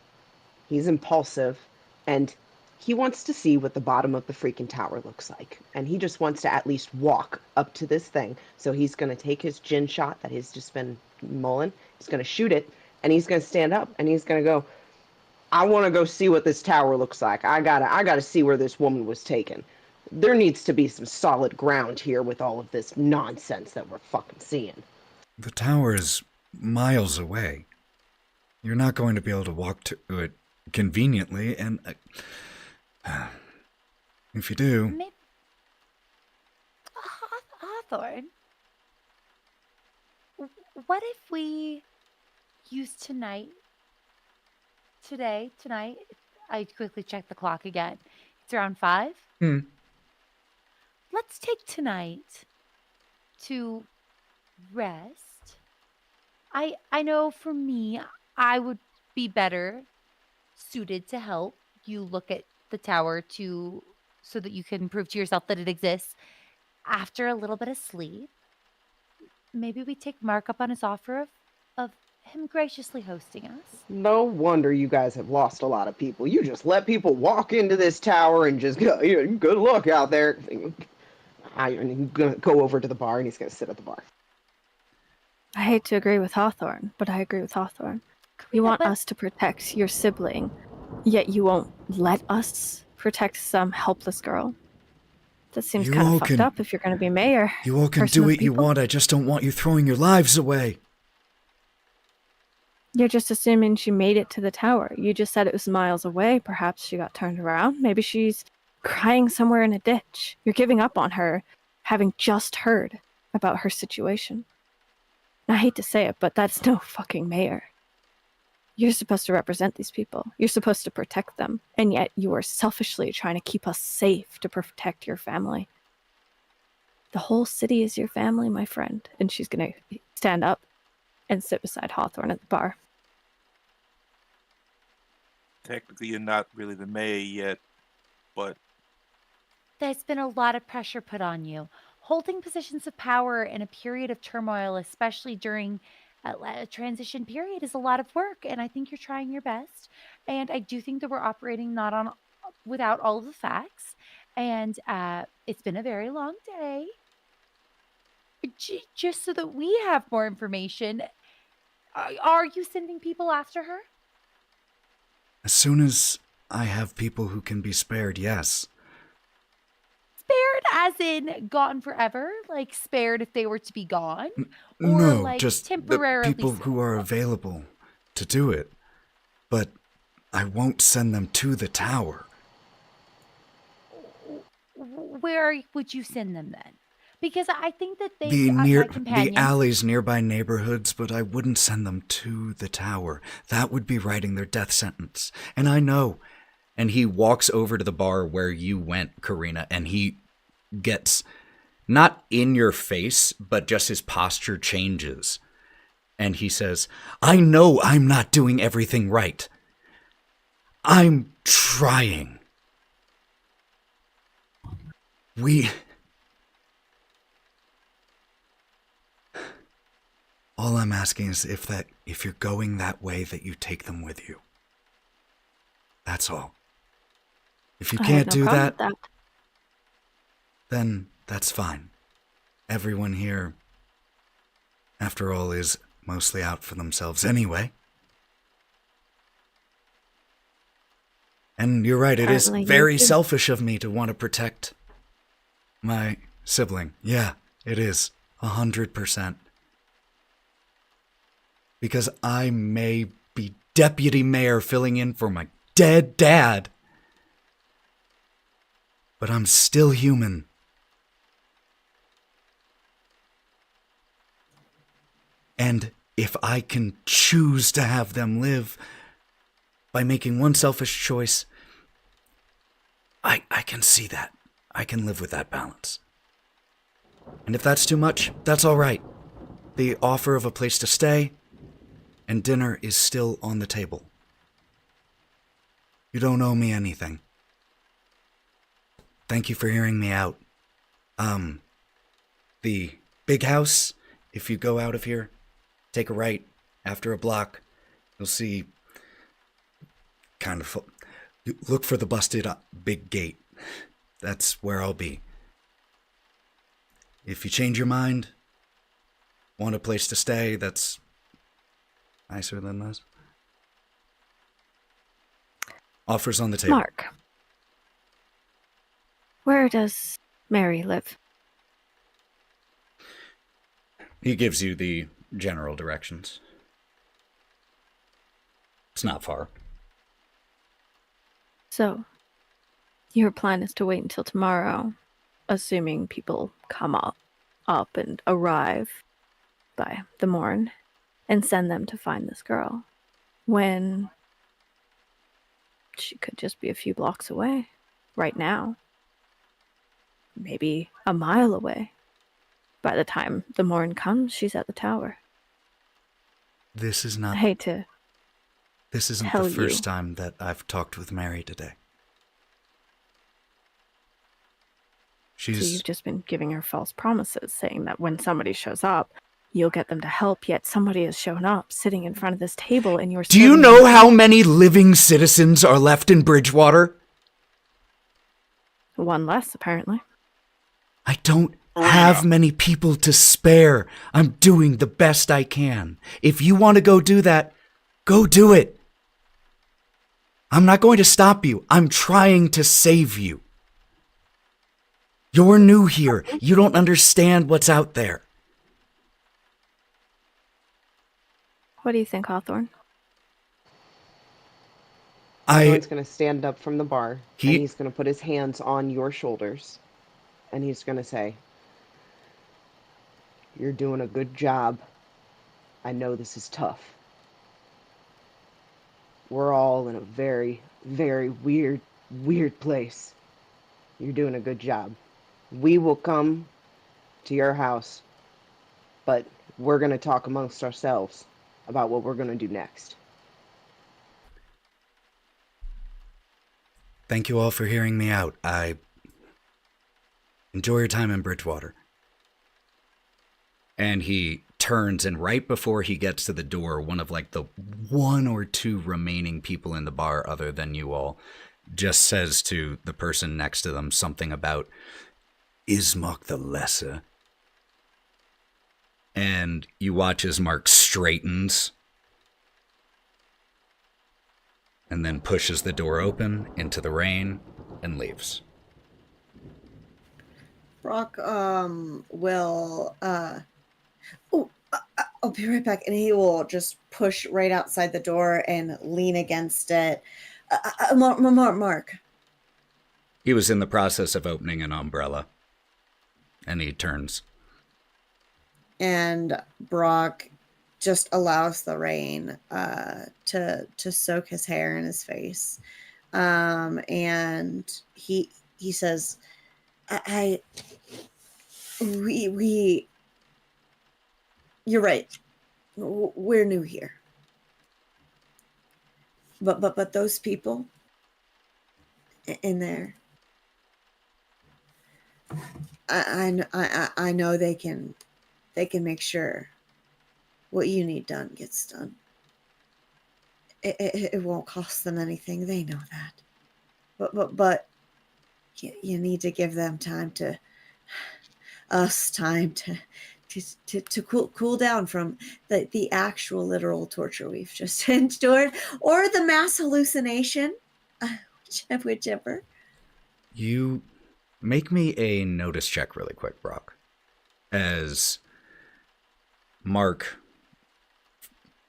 He's impulsive, and he wants to see what the bottom of the freaking tower looks like. And he just wants to at least walk up to this thing. So he's going to take his gin shot that he's just been mulling. He's going to shoot it, and he's going to stand up, and he's going to go, I want to go see what this tower looks like. I gotta see where this woman was taken. There needs to be some solid ground here with all of this nonsense that we're fucking seeing. The tower is miles away. You're not going to be able to walk to it conveniently, and if you do... Maybe... Hawthorne, what if we use tonight, I quickly checked the clock again. It's around 5. let's take tonight to rest. I know for me, I would be better suited to help you look at the tower so that you can prove to yourself that it exists after a little bit of sleep. Maybe we take Mark up on his offer of him graciously hosting us. No wonder you guys have lost a lot of people. You just let people walk into this tower and just go, "Yeah, good luck out there." And he's gonna go over to the bar and he's gonna sit at the bar. I hate to agree with Hawthorne, but I agree with Hawthorne. You want but- us to protect your sibling, yet you won't let us protect some helpless girl. That seems You kind all of fucked can- up if you're going to be mayor. You all can Person do of what you people. want. I just don't want you throwing your lives away. You're just assuming she made it to the tower. You just said it was miles away. Perhaps she got turned around. Maybe she's crying somewhere in a ditch. You're giving up on her, having just heard about her situation. And I hate to say it, but that's no fucking mayor. You're supposed to represent these people. You're supposed to protect them. And yet you are selfishly trying to keep us safe to protect your family. The whole city is your family, my friend. And she's going to stand up and sit beside Hawthorne at the bar. Technically, you're not really the mayor yet, but There's been a lot of pressure put on you. Holding positions of power in a period of turmoil, especially during a transition period, is a lot of work, and I think you're trying your best. And I do think that we're operating not on without all of the facts. And it's been a very long day. Just so that we have more information, are you sending people after her? As soon as I have people who can be spared, yes. Spared as in gone forever? Like spared if they were to be gone? Or No, like just temporarily the people who are available to do it. But I won't send them to the tower. Where would you send them then? Because I think that they The companions. alleys nearby neighborhoods, but I wouldn't send them to the tower. That would be writing their death sentence. And I know. And he walks over to the bar where you went, Karina, and he gets not in your face, but just his posture changes. And he says, I know I'm not doing everything right. I'm trying. All I'm asking is if you're going that way, that you take them with you. That's all. If you I can't have no do problem that, with that, then that's fine. Everyone here, after all, is mostly out for themselves anyway. And you're right, it is Apparently you very do. selfish of me to want to protect my sibling. Yeah, it is. 100%. Because I may be deputy mayor filling in for my dead dad. But I'm still human. And if I can choose to have them live by making one selfish choice, I can see that. I can live with that balance. And if that's too much, that's all right. The offer of a place to stay and dinner is still on the table. You don't owe me anything. Thank you for hearing me out. The big house, if you go out of here, take a right after a block, you'll see look for the busted big gate. That's where I'll be. If you change your mind, want a place to stay that's nicer than this, offers on the table. Mark, where does Mary live? He gives you the general directions. It's not far. So, your plan is to wait until tomorrow, assuming people come up and arrive by the morn, and send them to find this girl, when she could just be a few blocks away, right now. maybe a mile away. By the time the morn comes, she's at the tower. This is I not. hate to This isn't tell the you. first time that I've talked with Mary today. So She's. you've just been giving her false promises, saying that when somebody shows up, you'll get them to help, yet somebody has shown up, sitting in front of this table, and you're Do you serving know them- how many living citizens are left in Bridgewater? One less, apparently. I don't have many people to spare. I'm doing the best I can. If you want to go do that, go do it. I'm not going to stop you. I'm trying to save you. You're new here. You don't understand what's out there. What do you think, Hawthorne? Hawthorne's going to stand up from the bar, He- and he's going to put his hands on your shoulders, and he's going to say, "You're doing a good job. I know this is tough. We're all in a very, very weird place. You're doing a good job. We will come to your house, but we're going to talk amongst ourselves about what we're going to do next." Thank you all for hearing me out. I enjoy your time in Bridgewater. And he turns, and right before he gets to the door, one of like the one or two remaining people in the bar other than you all just says to the person next to them something about Ismark the Lesser. And you watch as Mark straightens and then pushes the door open into the rain and leaves. Brawk will I'll be right back, and he will just push right outside the door and lean against it. Mark. He was in the process of opening an umbrella, and he turns. And Brawk just allows the rain to soak his hair and his face, and he says, we you're right, we're new here, but those people in there, I know they can make sure what you need done gets done. It won't cost them anything. They know that. But you need to give them time to cool down from the actual literal torture we've just endured, or the mass hallucination, whichever. You make me a notice check really quick, Brawk, as Mark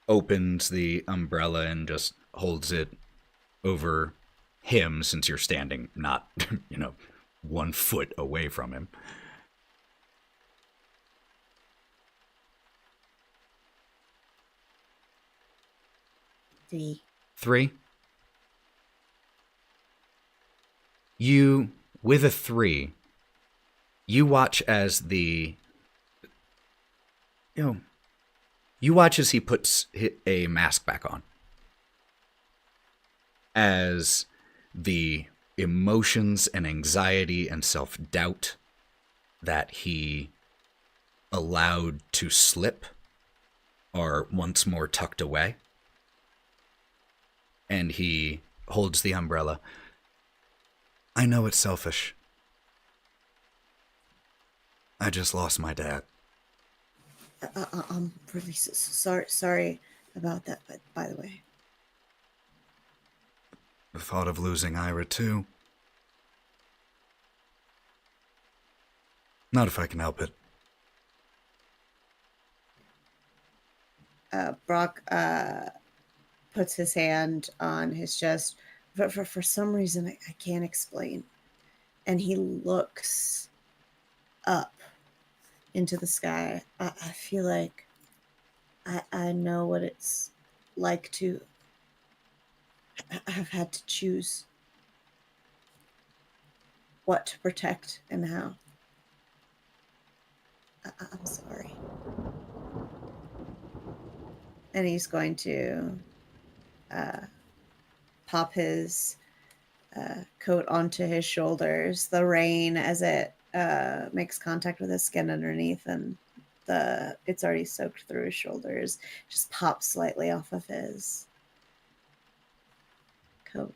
opens the umbrella and just holds it over him, since you're standing not, 1 foot away from him. Three. You, with a 3, you watch as you watch as he puts a mask back on. As the emotions and anxiety and self-doubt that he allowed to slip are once more tucked away. And he holds the umbrella. I know it's selfish. I just lost my dad. I'm really sorry about that, but by the way. The thought of losing Ira, too. Not if I can help it. Brawk puts his hand on his chest. For some reason, I can't explain. And he looks up into the sky. I feel like I know what it's like to have had to choose. what to protect and how. I'm sorry. And he's going to pop his coat onto his shoulders. The rain, as it makes contact with his skin underneath, and it's already soaked through his shoulders, just pops slightly off of his coat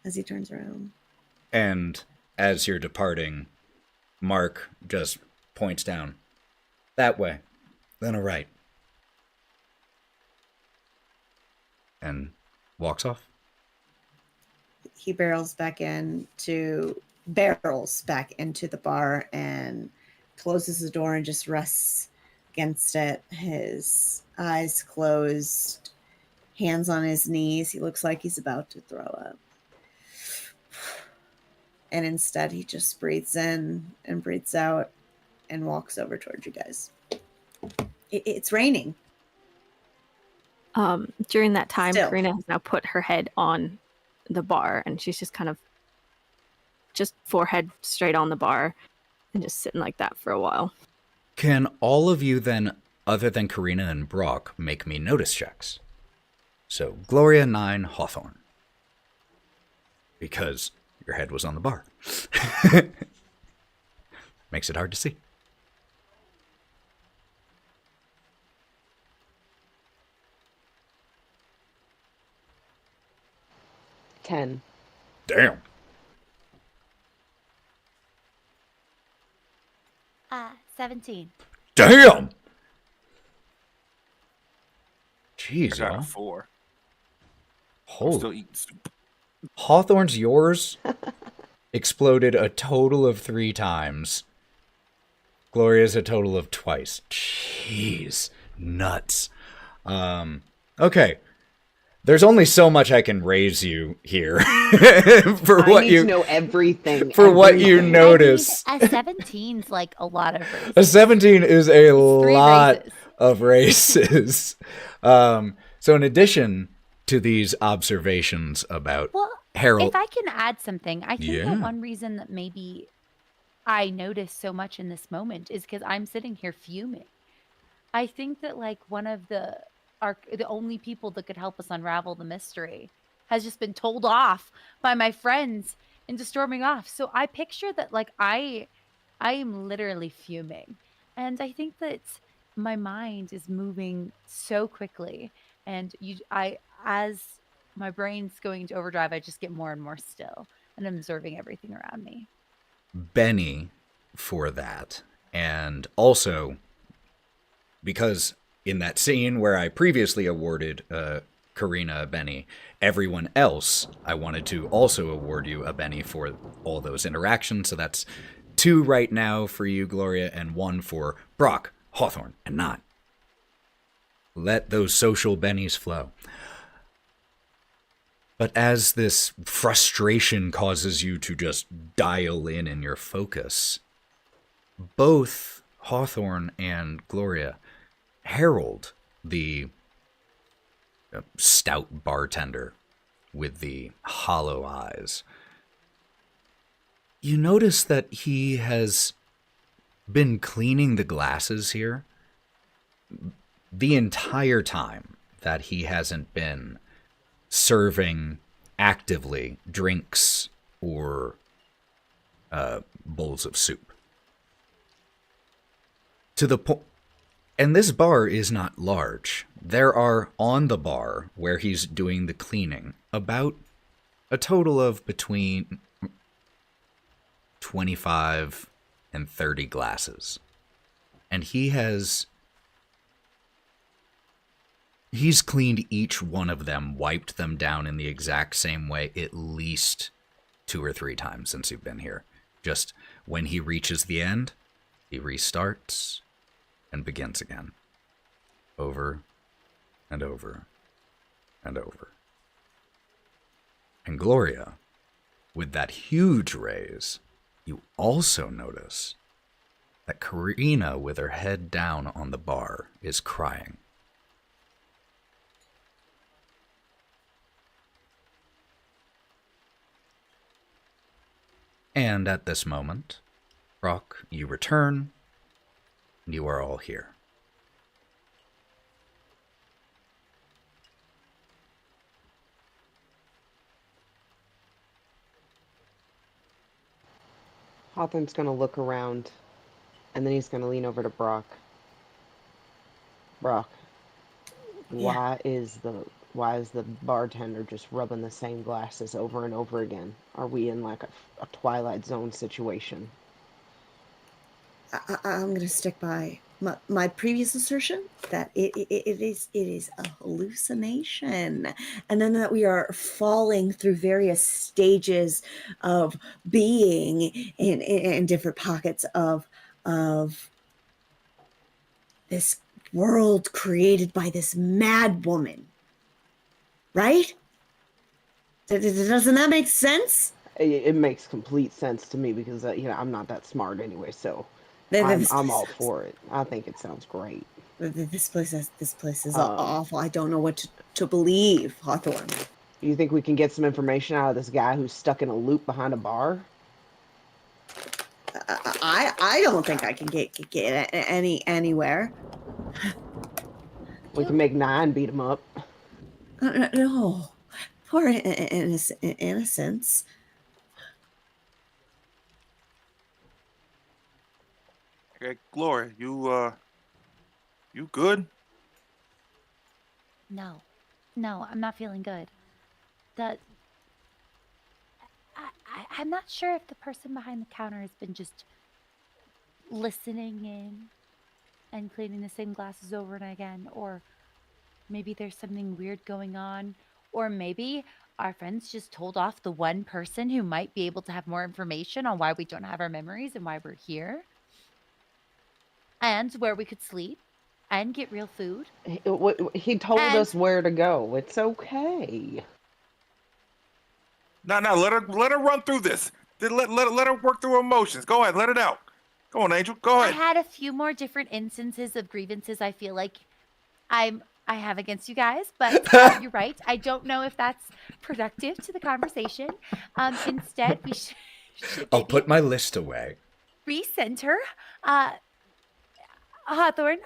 as he turns around. And as you're departing, Mark just points down. That way. Then a right. And walks off. He barrels back into the bar and closes the door and just rests against it, his eyes closed, hands on his knees. He looks like he's about to throw up. And instead, he just breathes in and breathes out and walks over towards you guys. It's raining. During that time, Still. Karina has now put her head on the bar, and she's just kind of just forehead straight on the bar and just sitting like that for a while. Can all of you then, other than Karina and Brawk, make me notice checks? So, Gloria, Nyne, Hawthorne. Because your head was on the bar. Makes it hard to see. Ten. Damn. 17. Damn! Jeez, I got a y'all. 4. I'm Holy. still eating soup. Hawthorne's yours exploded a total of 3 times. Gloria's a total of twice. Jeez. Nuts. Okay. There's only so much I can raise you here for I what need you to know everything. for what you everything. notice. I mean, a 17's like a lot of raises. A 17 is a 3 lot raises. of races. So in addition to these observations about Well, Harold, if I can add something, I think Yeah. that one reason that maybe I notice so much in this moment is because I'm sitting here fuming. I think that like one of the only people that could help us unravel the mystery has just been told off by my friends into storming off. So I picture that like I am literally fuming, and I think that my mind is moving so quickly, and as my brain's going into overdrive, I just get more and more still, and I'm observing everything around me. Benny for that. And also, because in that scene where I previously awarded Karina a Benny, everyone else, I wanted to also award you a Benny for all those interactions. So that's 2 right now for you, Gloria, and 1 for Brawk, Hawthorne, and Nyne. Let those social bennies flow. But as this frustration causes you to just dial in your focus, both Hawthorne and Gloria, Harold, the stout bartender with the hollow eyes, you notice that he has been cleaning the glasses here the entire time that he hasn't been serving actively drinks or bowls of soup. To the point, and this bar is not large. There are on the bar where he's doing the cleaning about a total of between 25 and 30 glasses. And he's cleaned each one of them, wiped them down in the exact same way at least 2 or 3 times since you've been here. Just when he reaches the end, he restarts and begins again. Over and over and over. And Gloria, with that huge raise, you also notice that Karina, with her head down on the bar, is crying. And at this moment, Brawk, you return, and you are all here. Hawthorne's gonna look around, and then he's gonna lean over to Brawk. Brawk, Yeah. why is the bartender just rubbing the same glasses over and over again? Are we in like a Twilight Zone situation? I'm going to stick by my previous assertion that it is a hallucination, and then that we are falling through various stages of being in different pockets of this world created by this mad woman. Right? Doesn't that make sense? It makes complete sense to me because I'm not that smart anyway, so I'm all for it. I think it sounds great. This place is awful. I don't know what to believe, Hawthorne. You think we can get some information out of this guy who's stuck in a loop behind a bar? I don't think I can get anywhere. We can make Nyne beat him up. No, poor innocence. Okay, Gloria, you good? No, I'm not feeling good. I'm not sure if the person behind the counter has been just listening in and cleaning the same glasses over and again, or maybe there's something weird going on, or maybe our friends just told off the one person who might be able to have more information on why we don't have our memories and why we're here, and where we could sleep and get real food. He told us where to go. It's okay. No, let her run through this. Let her work through her emotions. Go ahead, let it out. Go on, Angel. Go ahead. I had a few more different instances of grievances I feel like I have against you guys, but you're right. I don't know if that's productive to the conversation. Instead, we should I'll put my list away. recenter. Hawthorne,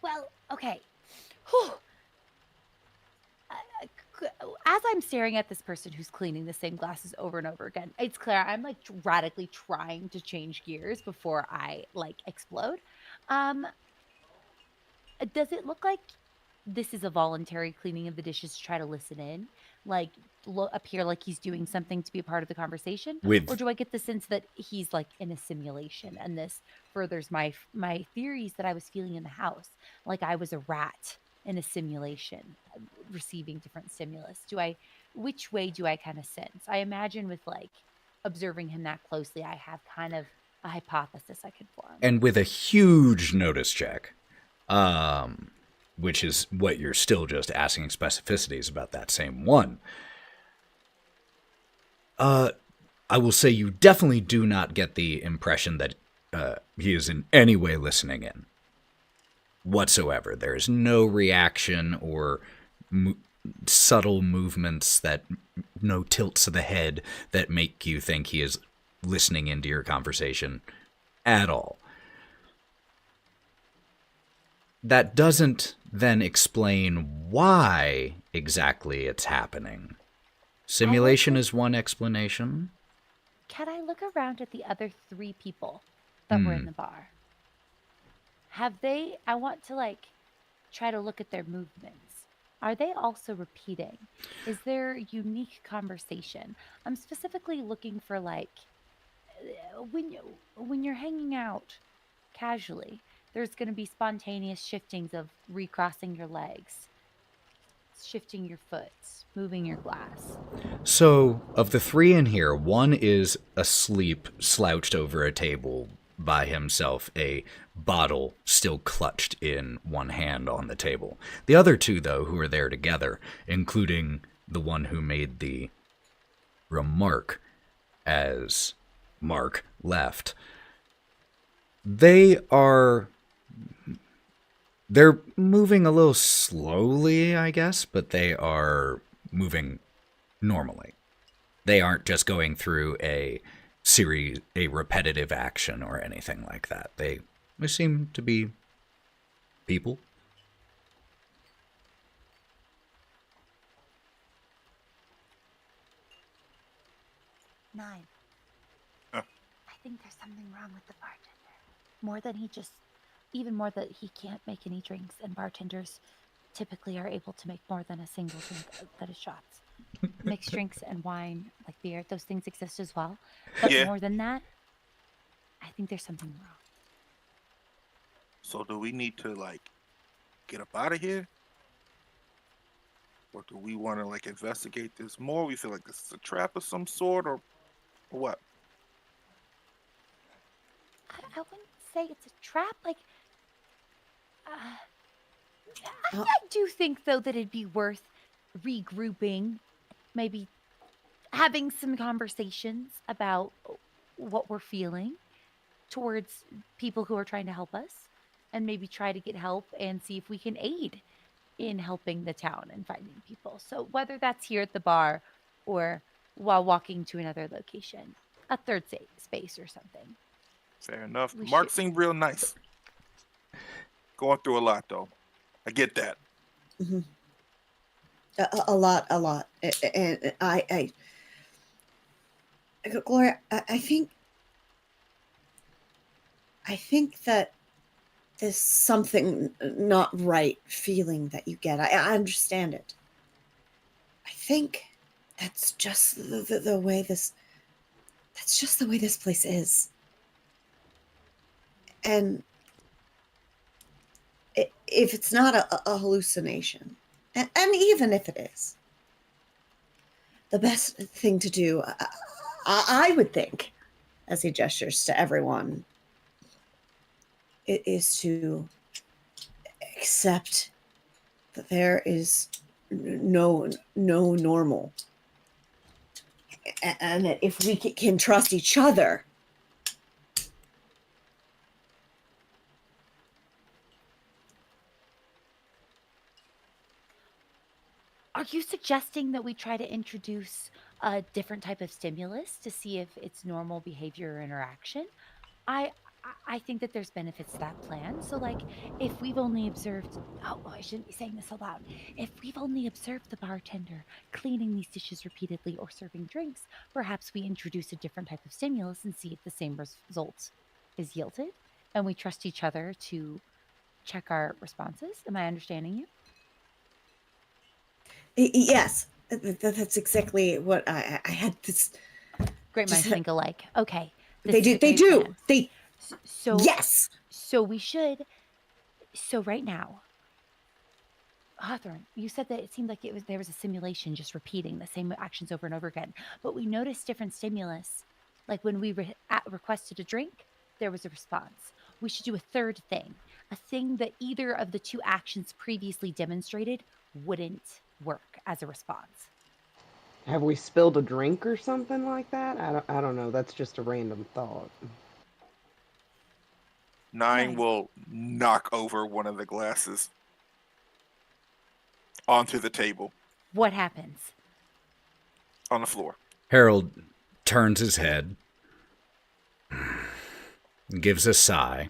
well, okay. Whew. As I'm staring at this person who's cleaning the same glasses over and over again, it's clear I'm like radically trying to change gears before I like explode. Does it look like this is a voluntary cleaning of the dishes to try to listen in? Like appear like he's doing something to be a part of the conversation? Or do I get the sense that he's like in a simulation, and this furthers my theories that I was feeling in the house, like I was a rat in a simulation receiving different stimulus? Which way do I kind of sense? I imagine with like observing him that closely, I have kind of a hypothesis I could form. And with a huge notice check, which is what you're still just asking specificities about that same one. I will say you definitely do not get the impression that he is in any way listening in whatsoever. There is no reaction or subtle movements, no tilts of the head that make you think he is listening into your conversation at all. That doesn't then explain why exactly it's happening. Simulation is one explanation. Can I look around at the other 3 people that were in the bar? I want to like try to look at their movements. Are they also repeating? Is there unique conversation? I'm specifically looking for like when you're hanging out casually, there's going to be spontaneous shiftings of recrossing your legs, shifting your foot, moving your glass. So, of the 3 in here, one is asleep, slouched over a table by himself, a bottle still clutched in one hand on the table. The other 2, though, who are there together, including the one who made the remark as Mark left, they're moving a little slowly, I guess, but they are moving normally. They aren't just going through a repetitive action or anything like that. They seem to be people. Nyne. Huh. I think there's something wrong with the bartender. Even more that he can't make any drinks, and bartenders typically are able to make more than a single drink that is shots. Mixed drinks and wine, like beer, those things exist as well. But Yeah. more than that, I think there's something wrong. So do we need to like get up out of here? Or do we want to like investigate this more? We feel like this is a trap of some sort, or what? I wouldn't say it's a trap. Like, I do think, though, that it'd be worth regrouping, maybe having some conversations about what we're feeling towards people who are trying to help us, and maybe try to get help and see if we can aid in helping the town and finding people. So whether that's here at the bar or while walking to another location, a third space or something. Fair enough. We Mark should- seemed real nice. Going through a lot, though. I get that. Mhm. A lot. And I Gloria, I think that there's something not right feeling that you get. I understand it. I think that's just the way this. That's just the way this place is. And if it's not a hallucination, and even if it is, the best thing to do, I would think, as he gestures to everyone, is to accept that there is no normal, and that if we can trust each other, Are you suggesting that we try to introduce a different type of stimulus to see if it's normal behavior or interaction? I think that there's benefits to that plan. So, like, if we've only observed, I shouldn't be saying this aloud. If we've only observed the bartender cleaning these dishes repeatedly or serving drinks, perhaps we introduce a different type of stimulus and see if the same result is yielded. And we trust each other to check our responses. Am I understanding you? yes, that's exactly what I had. This Great minds Just- think alike. Okay. this they is do. a They great do. plan. They So yes. So we should. So right now, Hawthorne, you said that it seemed like there was a simulation just repeating the same actions over and over again. But we noticed different stimulus. Like when we requested a drink, there was a response. We should do a third thing, a thing that either of the two actions previously demonstrated wouldn't work as a response. Have we spilled a drink or something like that? I don't know. That's just a random thought. Nyne Nice. will knock over one of the glasses onto the table What happens? on the floor. Harold turns his head, gives a sigh,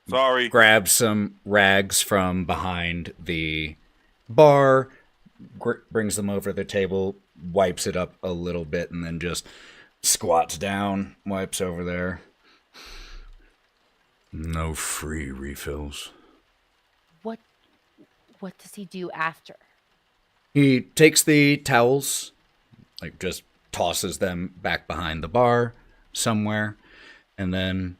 Sorry. grabs some rags from behind the bar, brings them over the table, wipes it up a little bit, and then just squats down, wipes over there. No free refills. What does he do after? He takes the towels, like just tosses them back behind the bar somewhere, and then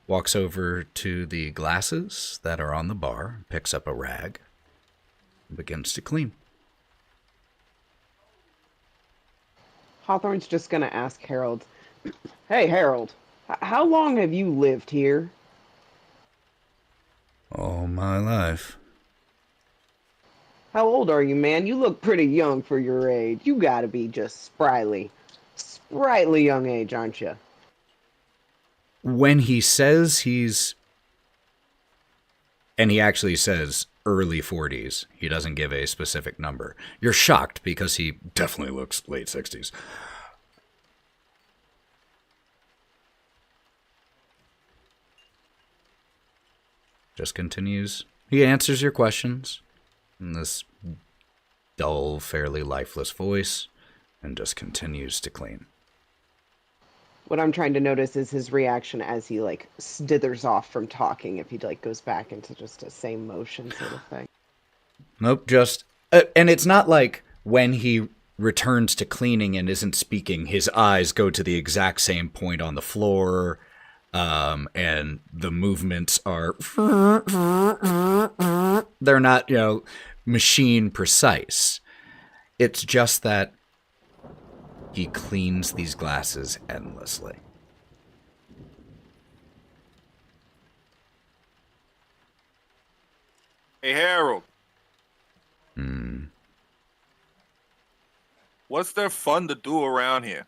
walks over to the glasses that are on the bar, picks up a rag, and begins to clean. Hawthorne's just gonna ask Harold, "Hey, Harold, how long have you lived here?" All my life. How old are you, man? You look pretty young for your age. You gotta be just sprightly young age, aren't you? When he says and he actually says early 40s, he doesn't give a specific number. You're shocked because he definitely looks late 60s. just continues. He answers your questions in this dull, fairly lifeless voice, and just continues to clean. What I'm trying to notice is his reaction as he like slithers off from talking. If he like goes back into just a same motion sort of thing. Nope, just and it's not like when he returns to cleaning and isn't speaking, his eyes go to the exact same point on the floor, and the movements are they're not, machine precise. It's just that he cleans these glasses endlessly. Hey, Harold. Hmm. What's there fun to do around here?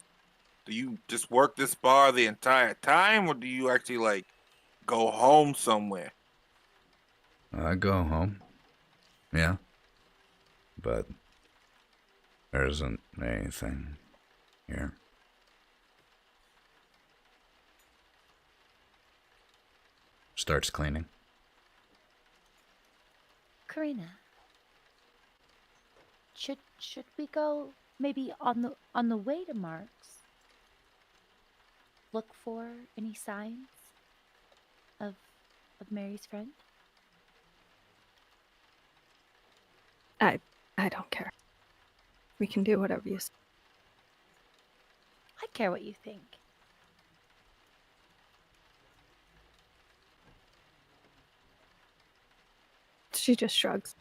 Do you just work this bar the entire time, or do you actually, like, go home somewhere? I go home. Yeah. But there isn't anything here. Starts cleaning. Karina, should we go maybe on the way to Mark's? Look for any signs of Mary's friend? I don't care. We can do whatever you say. I care what you think. She just shrugs.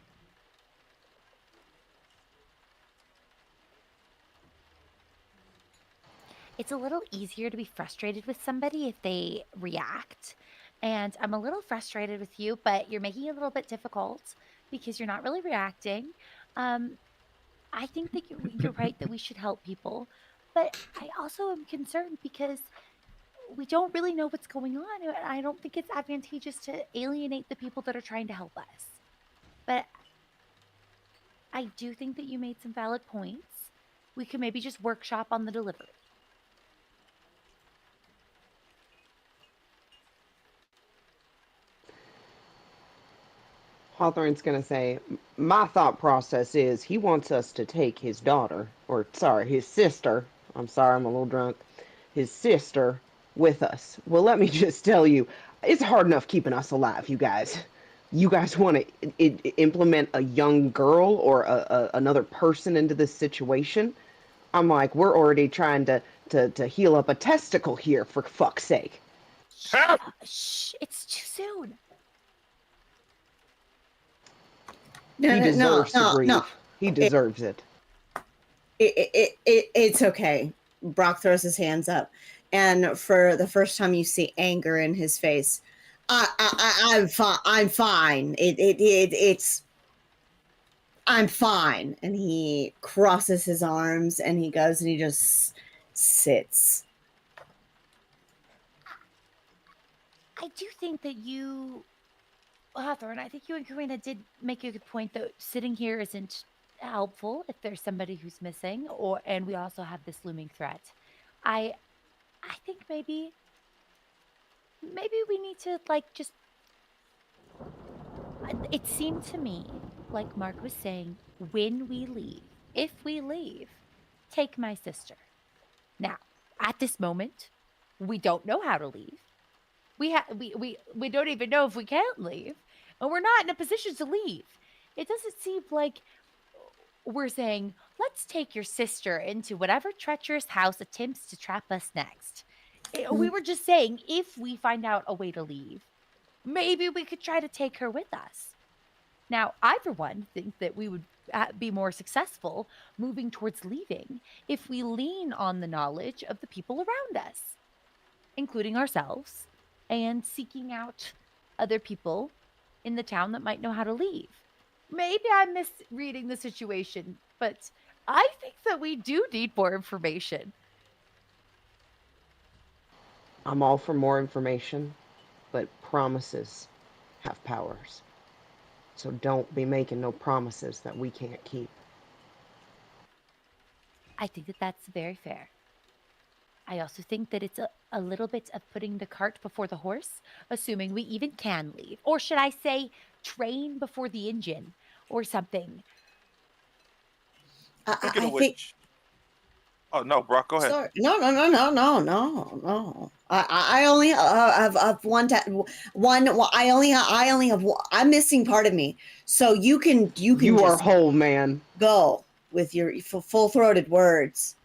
It's a little easier to be frustrated with somebody if they react. And I'm a little frustrated with you, but you're making it a little bit difficult because you're not really reacting. I think that you're right that we should help people, but I also am concerned because we don't really know what's going on. And I don't think it's advantageous to alienate the people that are trying to help us. But I do think that you made some valid points. We could maybe just workshop on the delivery. Hawthorne's going to say, my thought process is he wants us to take his daughter, or sorry, his sister. I'm sorry, I'm a little drunk. His sister with us. Well, let me just tell you, it's hard enough keeping us alive, you guys. You guys want to implement a young girl or another person into this situation? I'm like, we're already trying to heal up a testicle here, for fuck's sake. Shh, it's too soon. He deserves to grieve. No. He deserves it. It's okay. Brawk throws his hands up, and for the first time, you see anger in his face. I'm fine. I'm fine. I'm fine. And he crosses his arms, and he goes and he just sits. I do think that you, Hawthorne, I think you and Karina did make a good point that sitting here isn't helpful if there's somebody who's missing, and we also have this looming threat. I think maybe we need to just. It seemed to me, like Mark was saying, when we leave, if we leave, take my sister. Now, at this moment, we don't know how to leave. We don't even know if we can leave, and we're not in a position to leave. It doesn't seem like we're saying, let's take your sister into whatever treacherous house attempts to trap us next. We were just saying, if we find out a way to leave, maybe we could try to take her with us. Now, I, for one, think that we would be more successful moving towards leaving if we lean on the knowledge of the people around us, including ourselves, and seeking out other people in the town that might know how to leave. Maybe I'm misreading the situation, but I think that we do need more information. I'm all for more information, but promises have powers. So don't be making no promises that we can't keep. I think that that's very fair. I also think that it's a little bit of putting the cart before the horse, assuming we even can leave. Or should I say, train before the engine or something. Speaking I of think. which, oh no, Brawk, go ahead. Sorry. No. I only have one. Well, I only have. I'm missing part of me, so you can You are just whole, man. go with your full-throated words.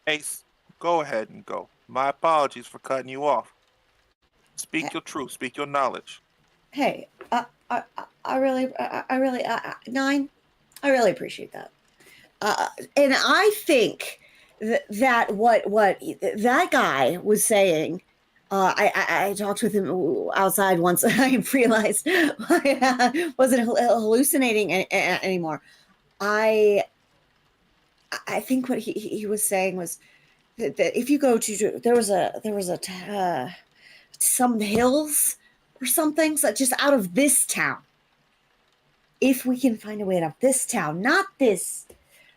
Ace, go ahead and go. My apologies for cutting you off. Speak your truth. Speak your knowledge. Hey, I really, Nyne, I really appreciate that. And I think that what that guy was saying, I talked with him outside once. I realized I wasn't hallucinating anymore. I think what he was saying was that if you go to there was some hills or something, so just out of this town. If we can find a way out of this town, not this.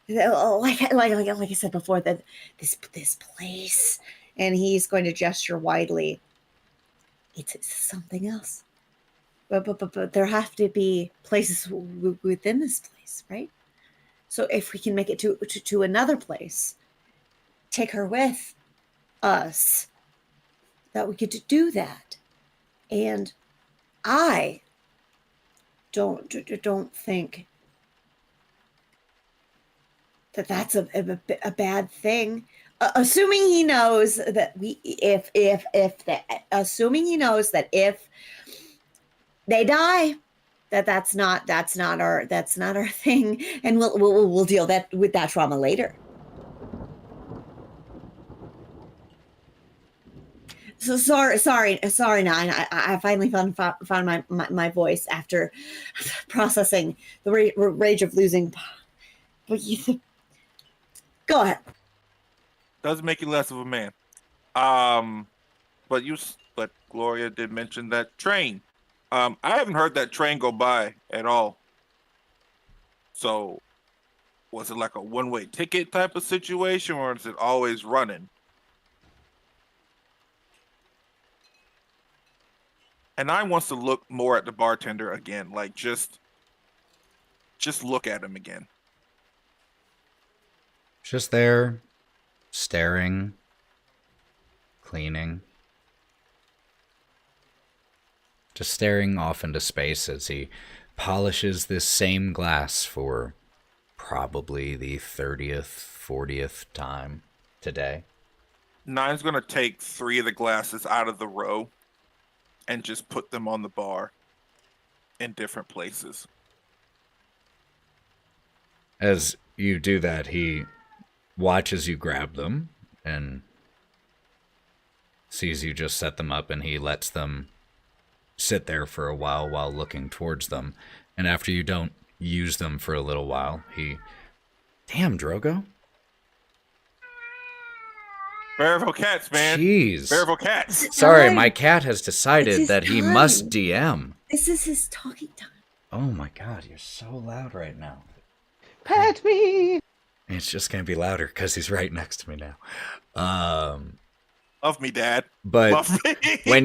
Like I said before, that this place, and he's going to gesture widely. It's something else, but there have to be places within this place, right? So if we can make it to another place, take her with us, that we could do that, and I don't think that's a bad thing. Assuming he knows that assuming he knows that if they die, that's not our thing, and we'll deal with that trauma later. So sorry, Nyne. I finally found my voice after processing the rage of losing. But go ahead. Doesn't make you less of a man. But Gloria did mention that train. I haven't heard that train go by at all. So, was it like a one-way ticket type of situation, or is it always running? And I wants to look more at the bartender again, like just look at him again. Just there, staring, cleaning. Just staring off into space as he polishes this same glass for probably the 30th, 40th time today. Nyne's going to take 3 of the glasses out of the row and just put them on the bar in different places. As you do that, he watches you grab them and sees you just set them up, and he lets them sit there for a while looking towards them. And after you don't use them for a little while, he... Damn, Drogo. Bearable cats, man. Jeez. Bearable cats. Sorry, my cat has decided that he time. must DM. This is his talking time. Oh my god, you're so loud right now. Pet me! It's just going to be louder because he's right next to me now. Love me, Dad. But Love me. when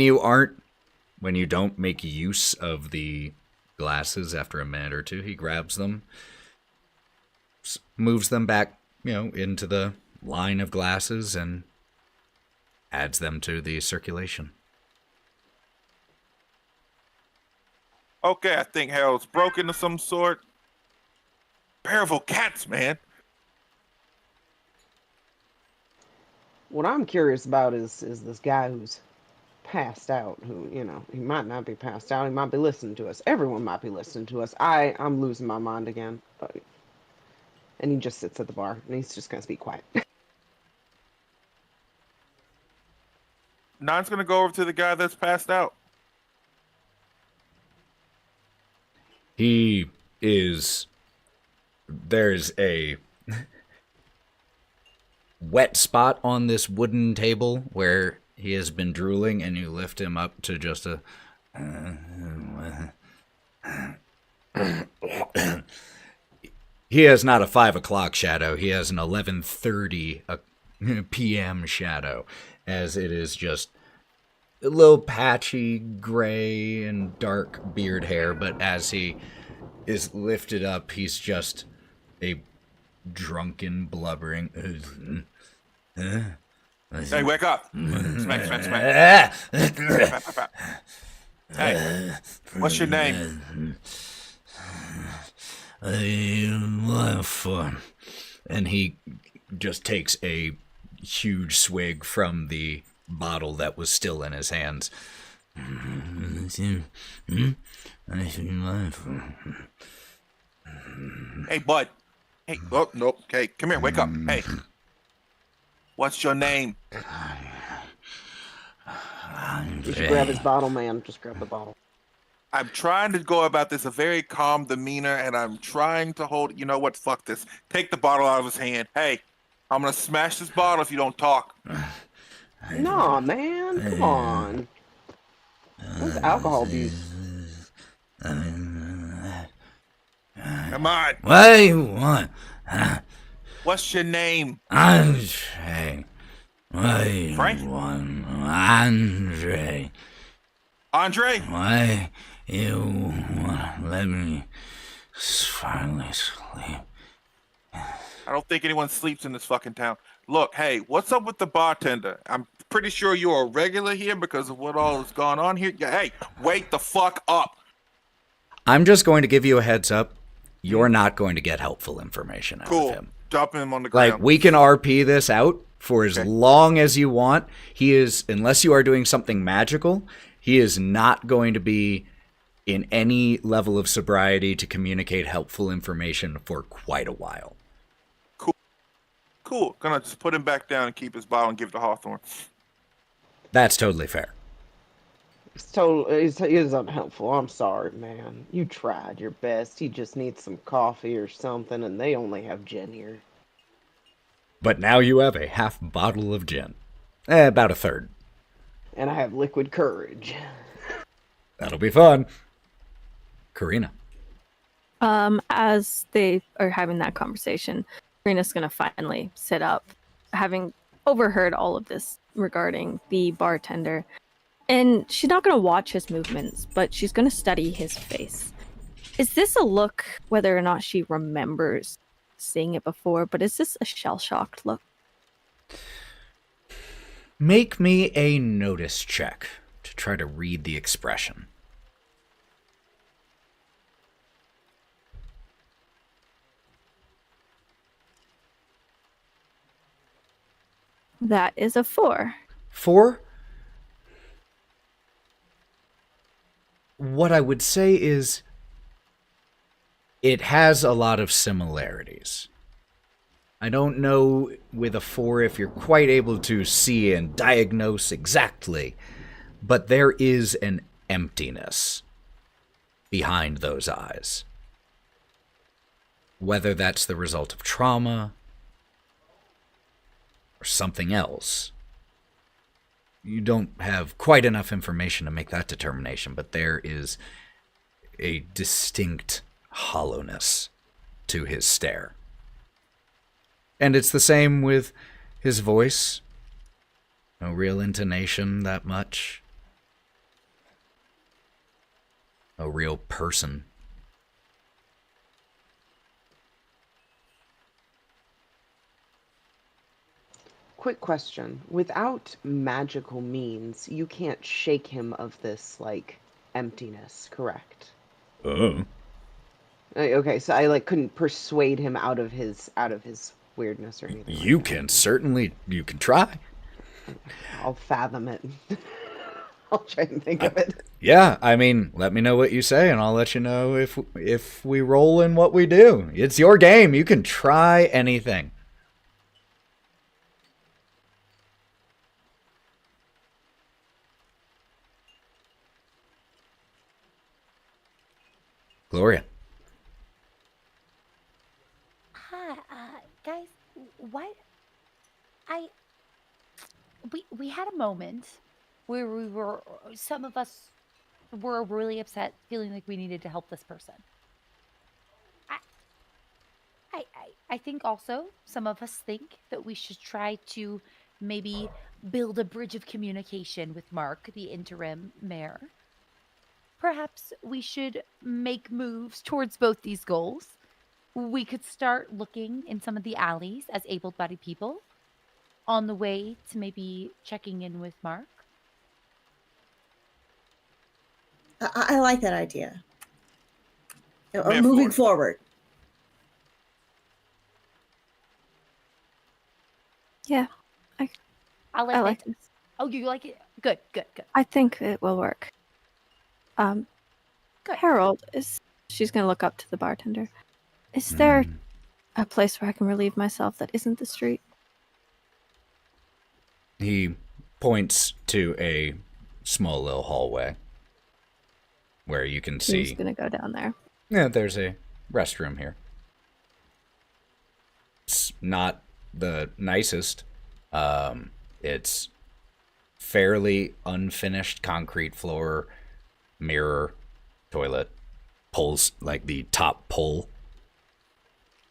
you don't make use of the glasses after a minute or two, he grabs them, moves them back, into the line of glasses and adds them to the circulation. Okay, I think Harold's broken of some sort. Bearable cats, man. What I'm curious about is this guy who's passed out, who, he might not be passed out, he might be listening to us. Everyone might be listening to us. I'm losing my mind again. And he just sits at the bar, and he's just going to be quiet. Nyne's going to go over to the guy that's passed out. There's a wet spot on this wooden table where he has been drooling, and you lift him up to just a... He has not a 5 o'clock shadow. He has an 11:30 p.m. shadow, as it is just a little patchy gray and dark beard hair, but as he is lifted up, he's just a drunken, blubbering... Hey, wake up! Smack, smack, smack. Hey, what's your name? And he just takes a huge swig from the bottle that was still in his hands. Hey, bud. Hey, oh, nope. Hey, come here, wake up. Hey. What's your name? You should grab his bottle, man. Just grab the bottle. I'm trying to go about this a very calm demeanor, and I'm trying to hold... You know what? Fuck this. Take the bottle out of his hand. Hey, I'm going to smash this bottle if you don't talk. Nah, man. Come on. What's alcohol abuse? Come on. What do you want? What's your name? Andre. What do you Frank? want? Andre. Andre? Why you want to let me finally sleep? I don't think anyone sleeps in this fucking town. Look, hey, what's up with the bartender? I'm pretty sure you're a regular here because of what all has gone on here. Yeah, hey, wake the fuck up. I'm just going to give you a heads up. You're not going to get helpful information out Cool. of him. Dump him on the ground. Like, we can RP this out for as long as you want. He is, unless you are doing something magical, he is not going to be in any level of sobriety to communicate helpful information for quite a while. Cool. Gonna just put him back down and keep his bottle and give it to Hawthorne. That's totally fair. He is unhelpful. I'm sorry, man. You tried your best. He just needs some coffee or something, and they only have gin here. But now you have a half bottle of gin. About a third. And I have liquid courage. That'll be fun. Karina. As they are having that conversation, Karina's gonna finally sit up, having overheard all of this regarding the bartender. And she's not gonna watch his movements, but she's gonna study his face. Is this a look, whether or not she remembers seeing it before, but is this a shell-shocked look? Make me a notice check to try to read the expression. That is a 4. 4? What I would say is it has a lot of similarities. I don't know with a 4 if you're quite able to see and diagnose exactly, but there is an emptiness behind those eyes. Whether that's the result of trauma or something else. You don't have quite enough information to make that determination, but there is a distinct hollowness to his stare. And it's the same with his voice. No real intonation that much. No real person. Quick question. Without magical means, you can't shake him of this, emptiness, correct? Okay, so I, couldn't persuade him out of his weirdness or anything. You can certainly, you can try. I'll fathom it. I'll try and think of it. Yeah, I mean, let me know what you say, and I'll let you know if we roll in what we do. It's your game. You can try anything. Gloria. Hi, guys. What? We had a moment where some of us were really upset, feeling like we needed to help this person. I think also some of us think that we should try to maybe build a bridge of communication with Mark, the interim mayor. Perhaps we should make moves towards both these goals. We could start looking in some of the alleys as able-bodied people on the way to maybe checking in with Mark. I like that idea. Man, Moving for forward. Yeah, I I like it. this. Oh, you like it? Good, good, good. I think it will work. Good. Harold, she's gonna look up to the bartender. Is there Mm. a place where I can relieve myself that isn't the street? He points to a small little hallway where you can She's see. gonna go down there. Yeah, there's a restroom here. It's not the nicest. It's fairly unfinished concrete floor, mirror, toilet, pulls like the top pull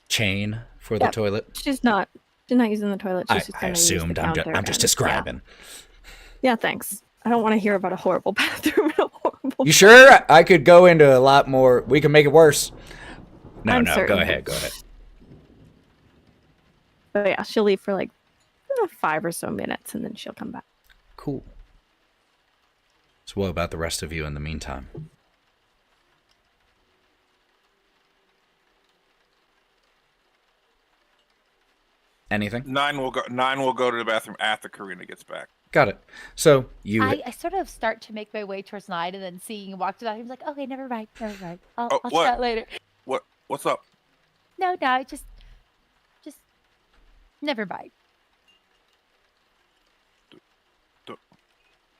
chain for the Yep. toilet. She's not using the toilet. She's just I gonna assumed. use the I'm counter just and- describing. Yeah, thanks. I don't want to hear about a horrible bathroom and a horrible. You sure? I could go into a lot more. We can make it worse. No, I'm no. certain. Go ahead. Go ahead. But yeah, she'll leave for like 5 or so minutes, and then she'll come back. Cool. So what about the rest of you in the meantime? Anything? Nyne will go to the bathroom after Karina gets back. Got it. So you. I sort of start to make my way towards Nyne, and then seeing him walk to the bathroom, like, okay, never mind. I'll what? chat later. What's up? No, just never mind.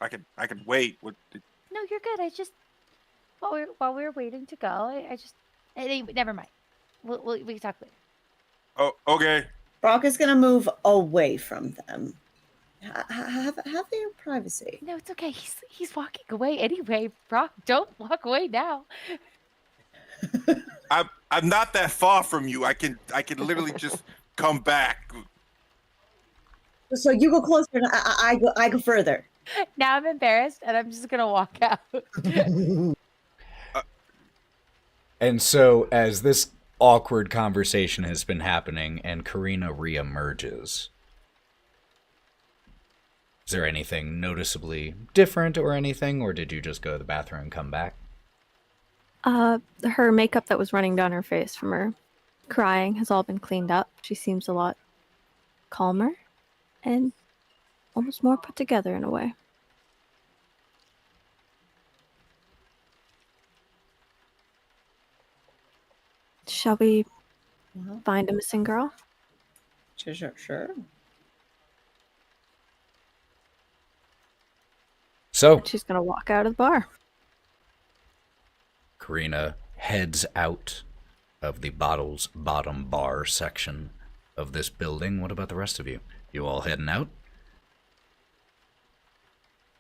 I can wait. No, you're good. I just while we were waiting to go, anyway, never mind. We can talk later. Oh, okay. Brawk is going to move away from them. Have their privacy. No, it's okay. He's walking away anyway. Brawk, don't walk away now. I'm not that far from you. I can literally just come back. So you go closer, and I go further. Now I'm embarrassed, and I'm just gonna walk out. And so as this awkward conversation has been happening, and Karina reemerges, is there anything noticeably different or anything, or did you just go to the bathroom and come back? Her makeup that was running down her face from her crying has all been cleaned up. She seems a lot calmer and almost more put together in a way. Shall we find a missing girl? Sure. So She's gonna walk out of the bar. Karina heads out of the bottles bottom bar section of this building. What about the rest of you? You all heading out?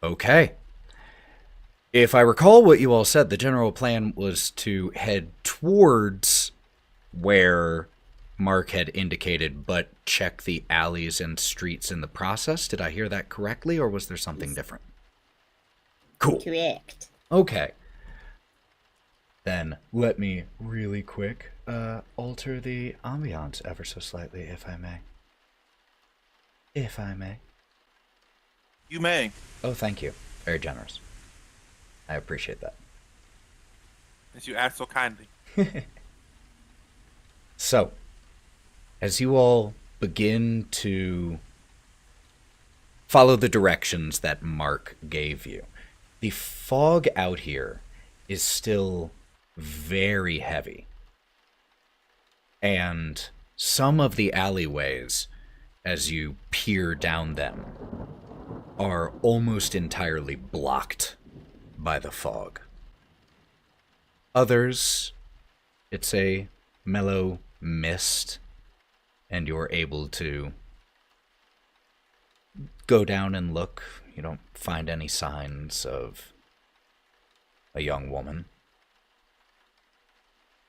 Okay. If I recall what you all said, the general plan was to head towards where Mark had indicated, but check the alleys and streets in the process. Did I hear that correctly, or was there something different? Cool. Correct. Okay. Then let me really quick alter the ambiance ever so slightly, if I may. If I may. You may. Oh, thank you. Very generous. I appreciate that. As you ask so kindly. So, as you all begin to follow the directions that Mark gave you, the fog out here is still very heavy. And some of the alleyways, as you peer down them, are almost entirely blocked by the fog. Others, it's a mellow mist, and you're able to go down and look. You don't find any signs of a young woman.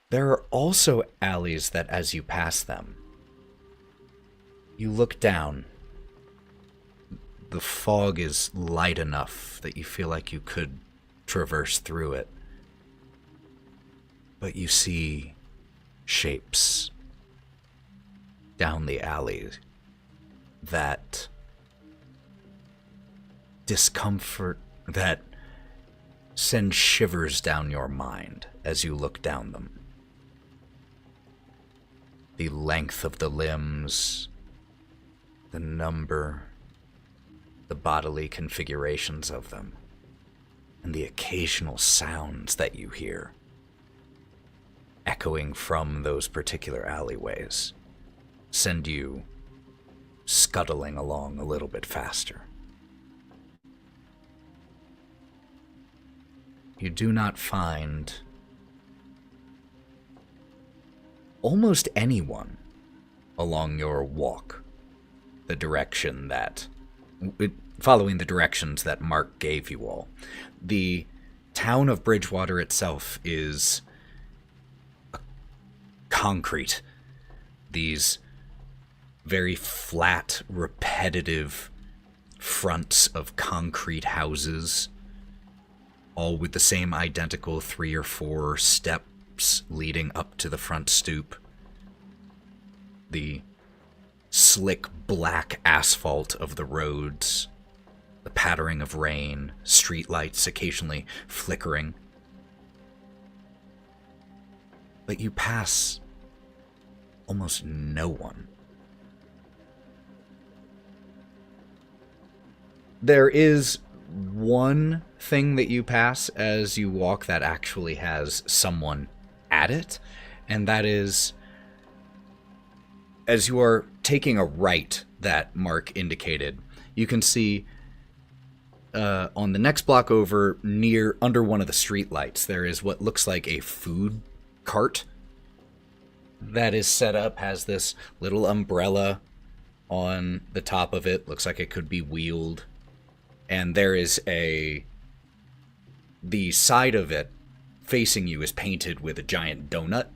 There are also alleys that, as you pass them, You look down. The fog is light enough that you feel like you could traverse through it. But you see shapes down the alley that discomfort, that send shivers down your mind as you look down them. The length of the limbs, the number, the bodily configurations of them, and the occasional sounds that you hear echoing from those particular alleyways send you scuttling along a little bit faster. You do not find almost anyone along your walk following the directions that Mark gave you all. The town of Bridgewater itself is concrete. These very flat, repetitive fronts of concrete houses, all with the same identical 3 or 4 steps leading up to the front stoop. The slick black asphalt of the roads, the pattering of rain, streetlights occasionally flickering. But you pass almost no one. There is one thing that you pass as you walk that actually has someone at it, and that is as you are taking a right that Mark indicated, you can see on the next block over, under one of the streetlights, there is what looks like a food cart that is set up, has this little umbrella on the top of it, looks like it could be wheeled, and there is the side of it facing you is painted with a giant donut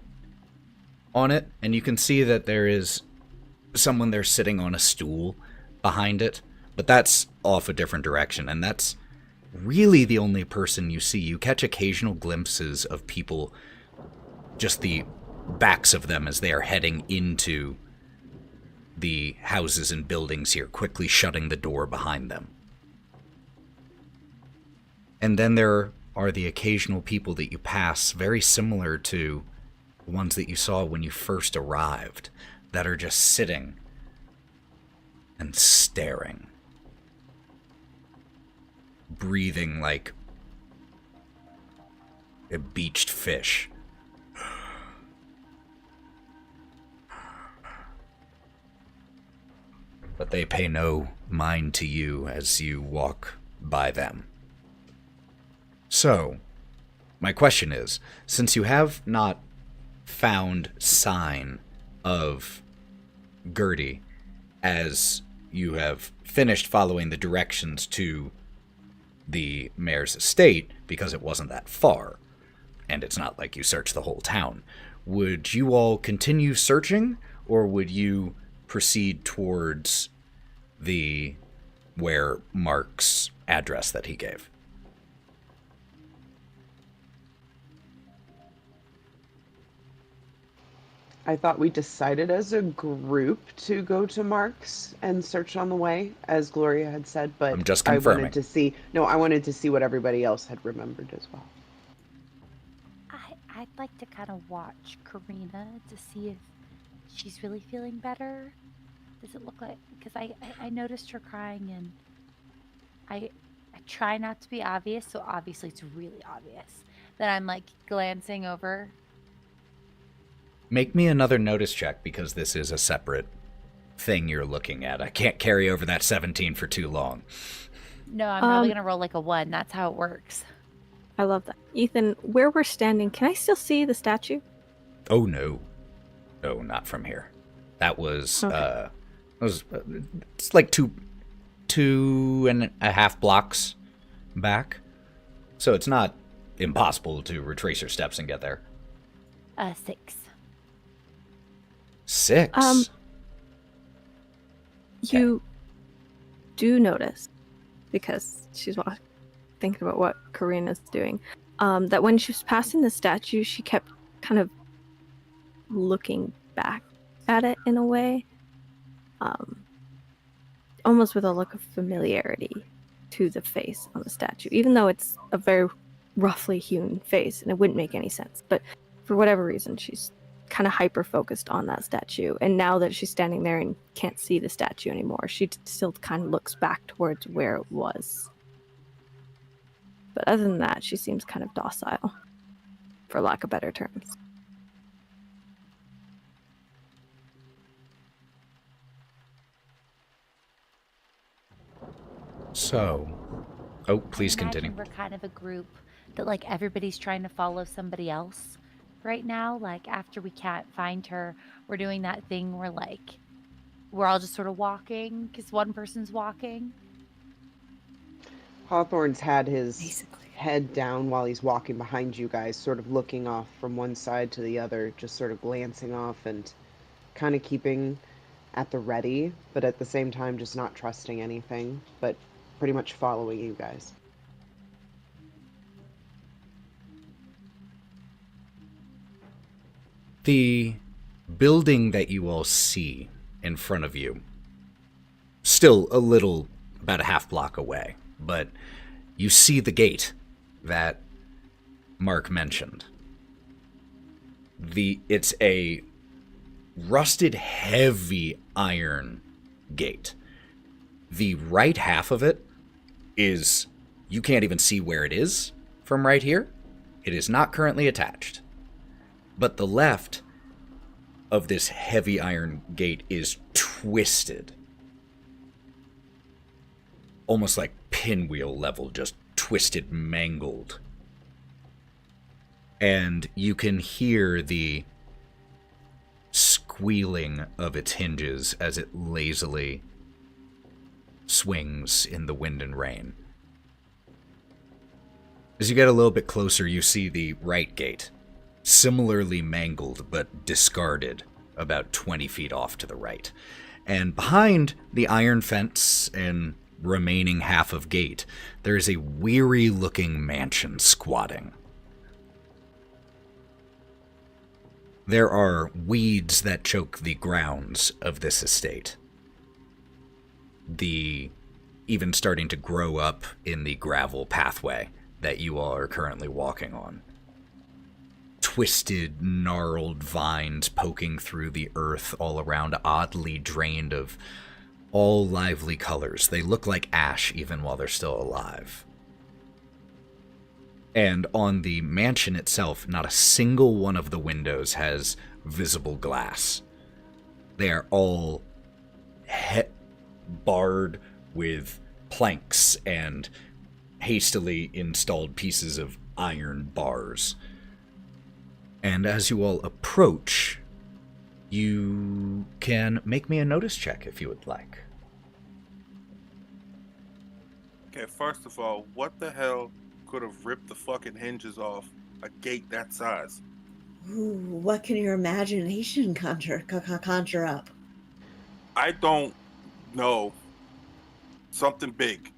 on it, and you can see that there is someone there sitting on a stool behind it, but that's off a different direction, and that's really the only person you see. You catch occasional glimpses of people, just the backs of them as they are heading into the houses and buildings here, quickly shutting the door behind them. And then there are the occasional people that you pass, very similar to the ones that you saw when you first arrived, that are just sitting and staring, breathing like a beached fish. But they pay no mind to you as you walk by them. So, my question is, since you have not found sign of Gertie as you have finished following the directions to the mayor's estate, because it wasn't that far, and it's not like you searched the whole town, would you all continue searching, or would you proceed towards where Mark's address that he gave? I thought we decided as a group to go to Mark's and search on the way, as Gloria had said, but I'm just confirming. I wanted to see what everybody else had remembered as well. I'd like to kind of watch Karina to see if she's really feeling better. Does it look like, because I noticed her crying, and I try not to be obvious, so obviously it's really obvious that I'm like glancing over. Make me another notice check, because this is a separate thing you're looking at. I can't carry over that 17 for too long. No, I'm probably going to roll like a 1. That's how it works. I love that. Ethan, where we're standing, can I still see the statue? Oh, no. No, not from here. That was, okay. It's like two and a half blocks back. So it's not impossible to retrace your steps and get there. 6. 6? You do notice, because she's thinking about what Karina's doing, that when she was passing the statue, she kept kind of looking back at it in a way, almost with a look of familiarity to the face on the statue, even though it's a very roughly hewn face and it wouldn't make any sense. But for whatever reason, she's kind of hyper focused on that statue, and now that she's standing there and can't see the statue anymore, she still kind of looks back towards where it was. But other than that, she seems kind of docile, for lack of better terms. So, oh, please I imagine continue. We're kind of a group that like everybody's trying to follow somebody else right now. Like after we can't find her, we're doing that thing where like we're all just sort of walking because one person's walking. Hawthorne's had his Basically. head down while he's walking behind you guys, sort of looking off from one side to the other, just sort of glancing off and kind of keeping at the ready, but at the same time just not trusting anything, but pretty much following you guys. The building that you all see in front of you, still a little, about a half block away, but you see the gate that Mark mentioned. It's a rusted, heavy iron gate. The right half of it is, you can't even see where it is from right here. It is not currently attached. But the left of this heavy iron gate is twisted. Almost like pinwheel level, just twisted, mangled. And you can hear the squealing of its hinges as it lazily swings in the wind and rain. As you get a little bit closer, you see the right gate, similarly mangled but discarded, about 20 feet off to the right. And behind the iron fence and remaining half of gate, there is a weary-looking mansion squatting. There are weeds that choke the grounds of this estate. Even starting to grow up in the gravel pathway that you all are currently walking on. Twisted, gnarled vines poking through the earth all around, oddly drained of all lively colors. They look like ash even while they're still alive. And on the mansion itself, not a single one of the windows has visible glass. They are all barred with planks and hastily installed pieces of iron bars. And as you all approach, you can make me a notice check if you would like. Okay, first of all, what the hell could have ripped the fucking hinges off a gate that size? Ooh, what can your imagination conjure up? I don't know. Something big.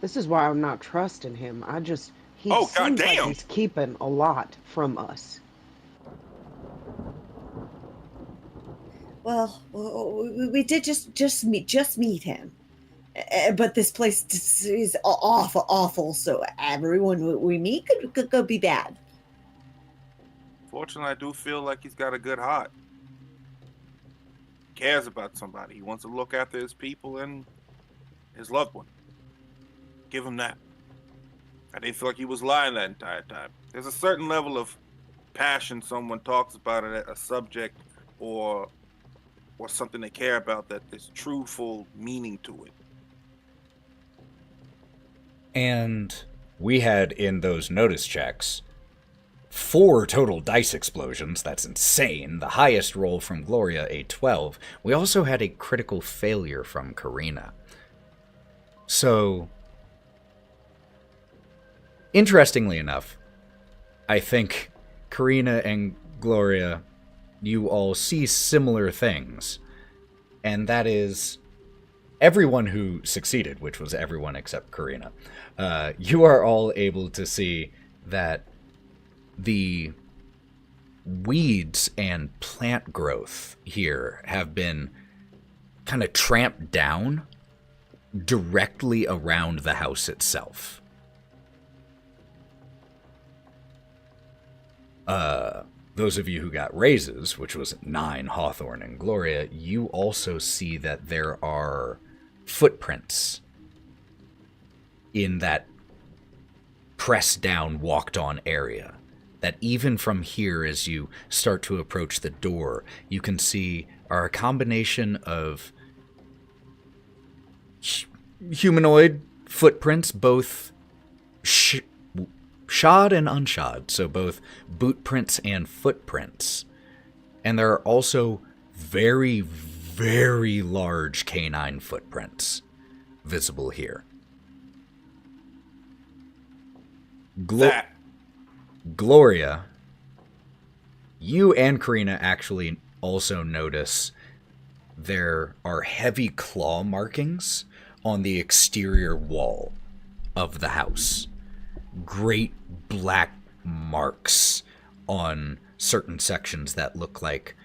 This is why I'm not trusting him. He Oh, seems like goddamn! he's keeping a lot from us. Well, we did just meet him, but this place is awful. So everyone we meet could go be bad. Fortunately, I do feel like he's got a good heart. He cares about somebody. He wants to look after his people and his loved one. Give him that. I didn't feel like he was lying that entire time. There's a certain level of passion someone talks about a subject or something they care about that there's truthful meaning to it. And we had in those notice checks 4 total dice explosions. That's insane. The highest roll from Gloria, a 12. We also had a critical failure from Karina. So, interestingly enough, I think Karina and Gloria, you all see similar things. and that is everyone who succeeded, which was everyone except Karina. You are all able to see that the weeds and plant growth here have been kind of tramped down directly around the house itself. Those of you who got raises, which was Nyne, Hawthorne, and Gloria, you also see that there are footprints in that pressed down, walked on area. That even from here, as you start to approach the door, you can see are a combination of humanoid footprints, both shod and unshod, so both boot prints and footprints. And there are also very, very large canine footprints visible here. Gloria, you and Karina actually also notice there are heavy claw markings on the exterior wall of the house. Great black marks on certain sections that look like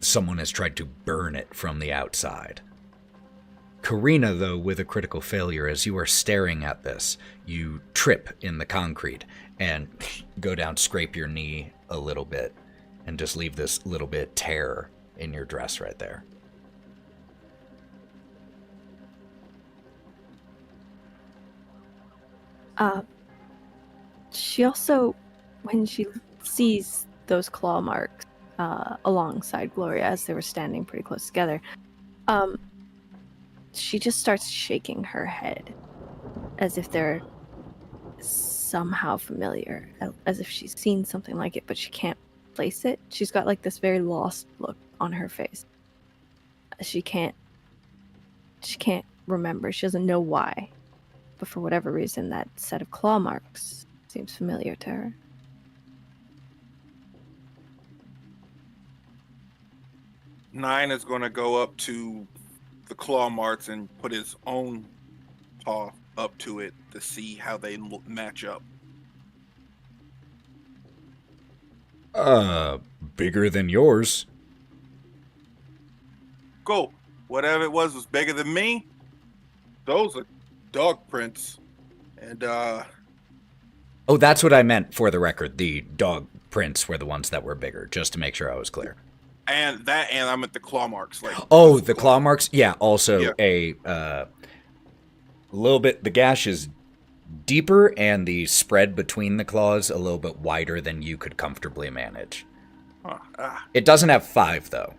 someone has tried to burn it from the outside. Karina, though, with a critical failure, as you are staring at this, you trip in the concrete and go down, scrape your knee a little bit, and just leave this little bit tear in your dress right there. She also, when she sees those claw marks alongside Gloria as they were standing pretty close together, she just starts shaking her head as if they're somehow familiar, as if she's seen something like it, but she can't place it. She's got like this very lost look on her face. She can't remember. She doesn't know why, but for whatever reason, that set of claw marks seems familiar to her. Nyne is going to go up to the claw marks and put his own paw up to it to see how they match up. Bigger than yours. Go. Whatever it was bigger than me. Those are dog prints. And, Oh, that's what I meant for the record. The dog prints were the ones that were bigger, just to make sure I was clear. And I meant the claw marks. Like, oh, the claw marks? Yeah, also yeah. A little bit, the gash is deeper and the spread between the claws a little bit wider than you could comfortably manage. It doesn't have 5, though.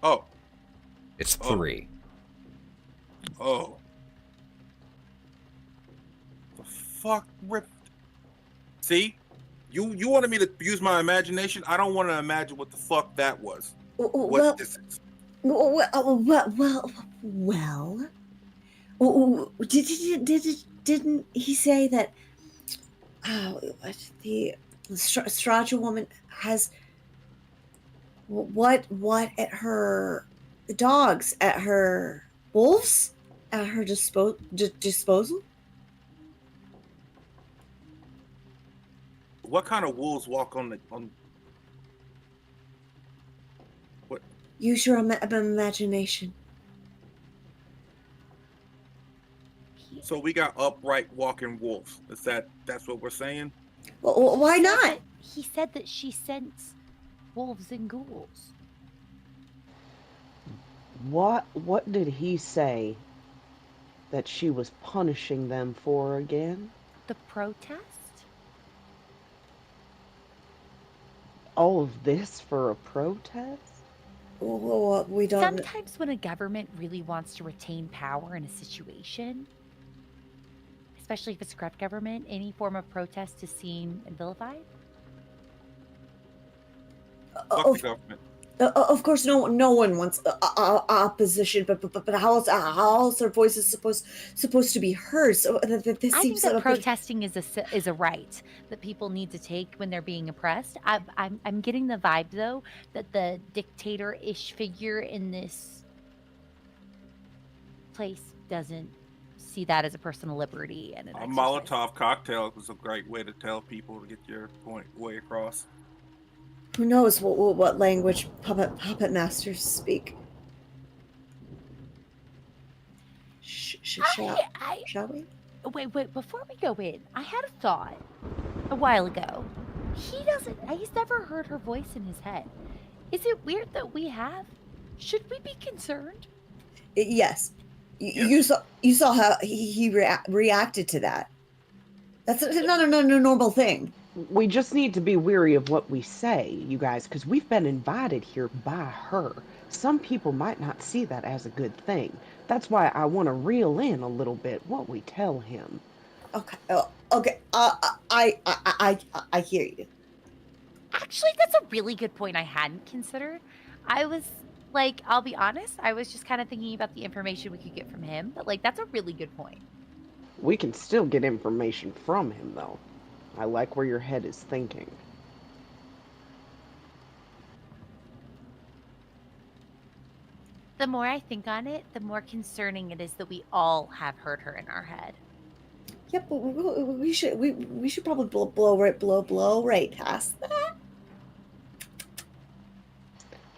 Oh. It's 3. Oh. The fuck ripped. See? You wanted me to use my imagination? I don't want to imagine what the fuck that was. What this is. Didn't he say that the Strahd woman has what at her dogs, at her wolves, at her disposal? What kind of wolves walk on what? Use your imagination. So we got upright walking wolves. That's what we're saying? Well, why not? He said that she scents wolves and ghouls. What did he say that she was punishing them for again? The protest? All of this for a protest? Well, we don't. Sometimes when a government really wants to retain power in a situation, especially if it's a corrupt government, any form of protest is seen and vilified. Fuck the government. Of course, no one wants opposition, but how else our voice is supposed to be heard? So this I think seems that a bit. protesting is a right that people need to take when they're being oppressed. I'm getting the vibe though that the dictator-ish figure in this place doesn't see that as a personal liberty and an A exercise. Molotov cocktail is a great way to tell people to get your point way across. Who knows what language puppet masters speak? Shall we? Wait, before we go in, I had a thought a while ago. He's never heard her voice in his head. Is it weird that we have? Should we be concerned? Yes. You saw how he reacted to that. That's not a normal thing. We just need to be weary of what we say, you guys, because we've been invited here by her. Some people might not see that as a good thing. That's why I want to reel in a little bit what we tell him. Okay. Okay. I hear you. Actually, that's a really good point I hadn't considered. I was like, I'll be honest, I was just kind of thinking about the information we could get from him, but like, that's a really good point. We can still get information from him, though. I like where your head is thinking. The more I think on it, the more concerning it is that we all have heard her in our head. Yep, but we should probably blow right past that.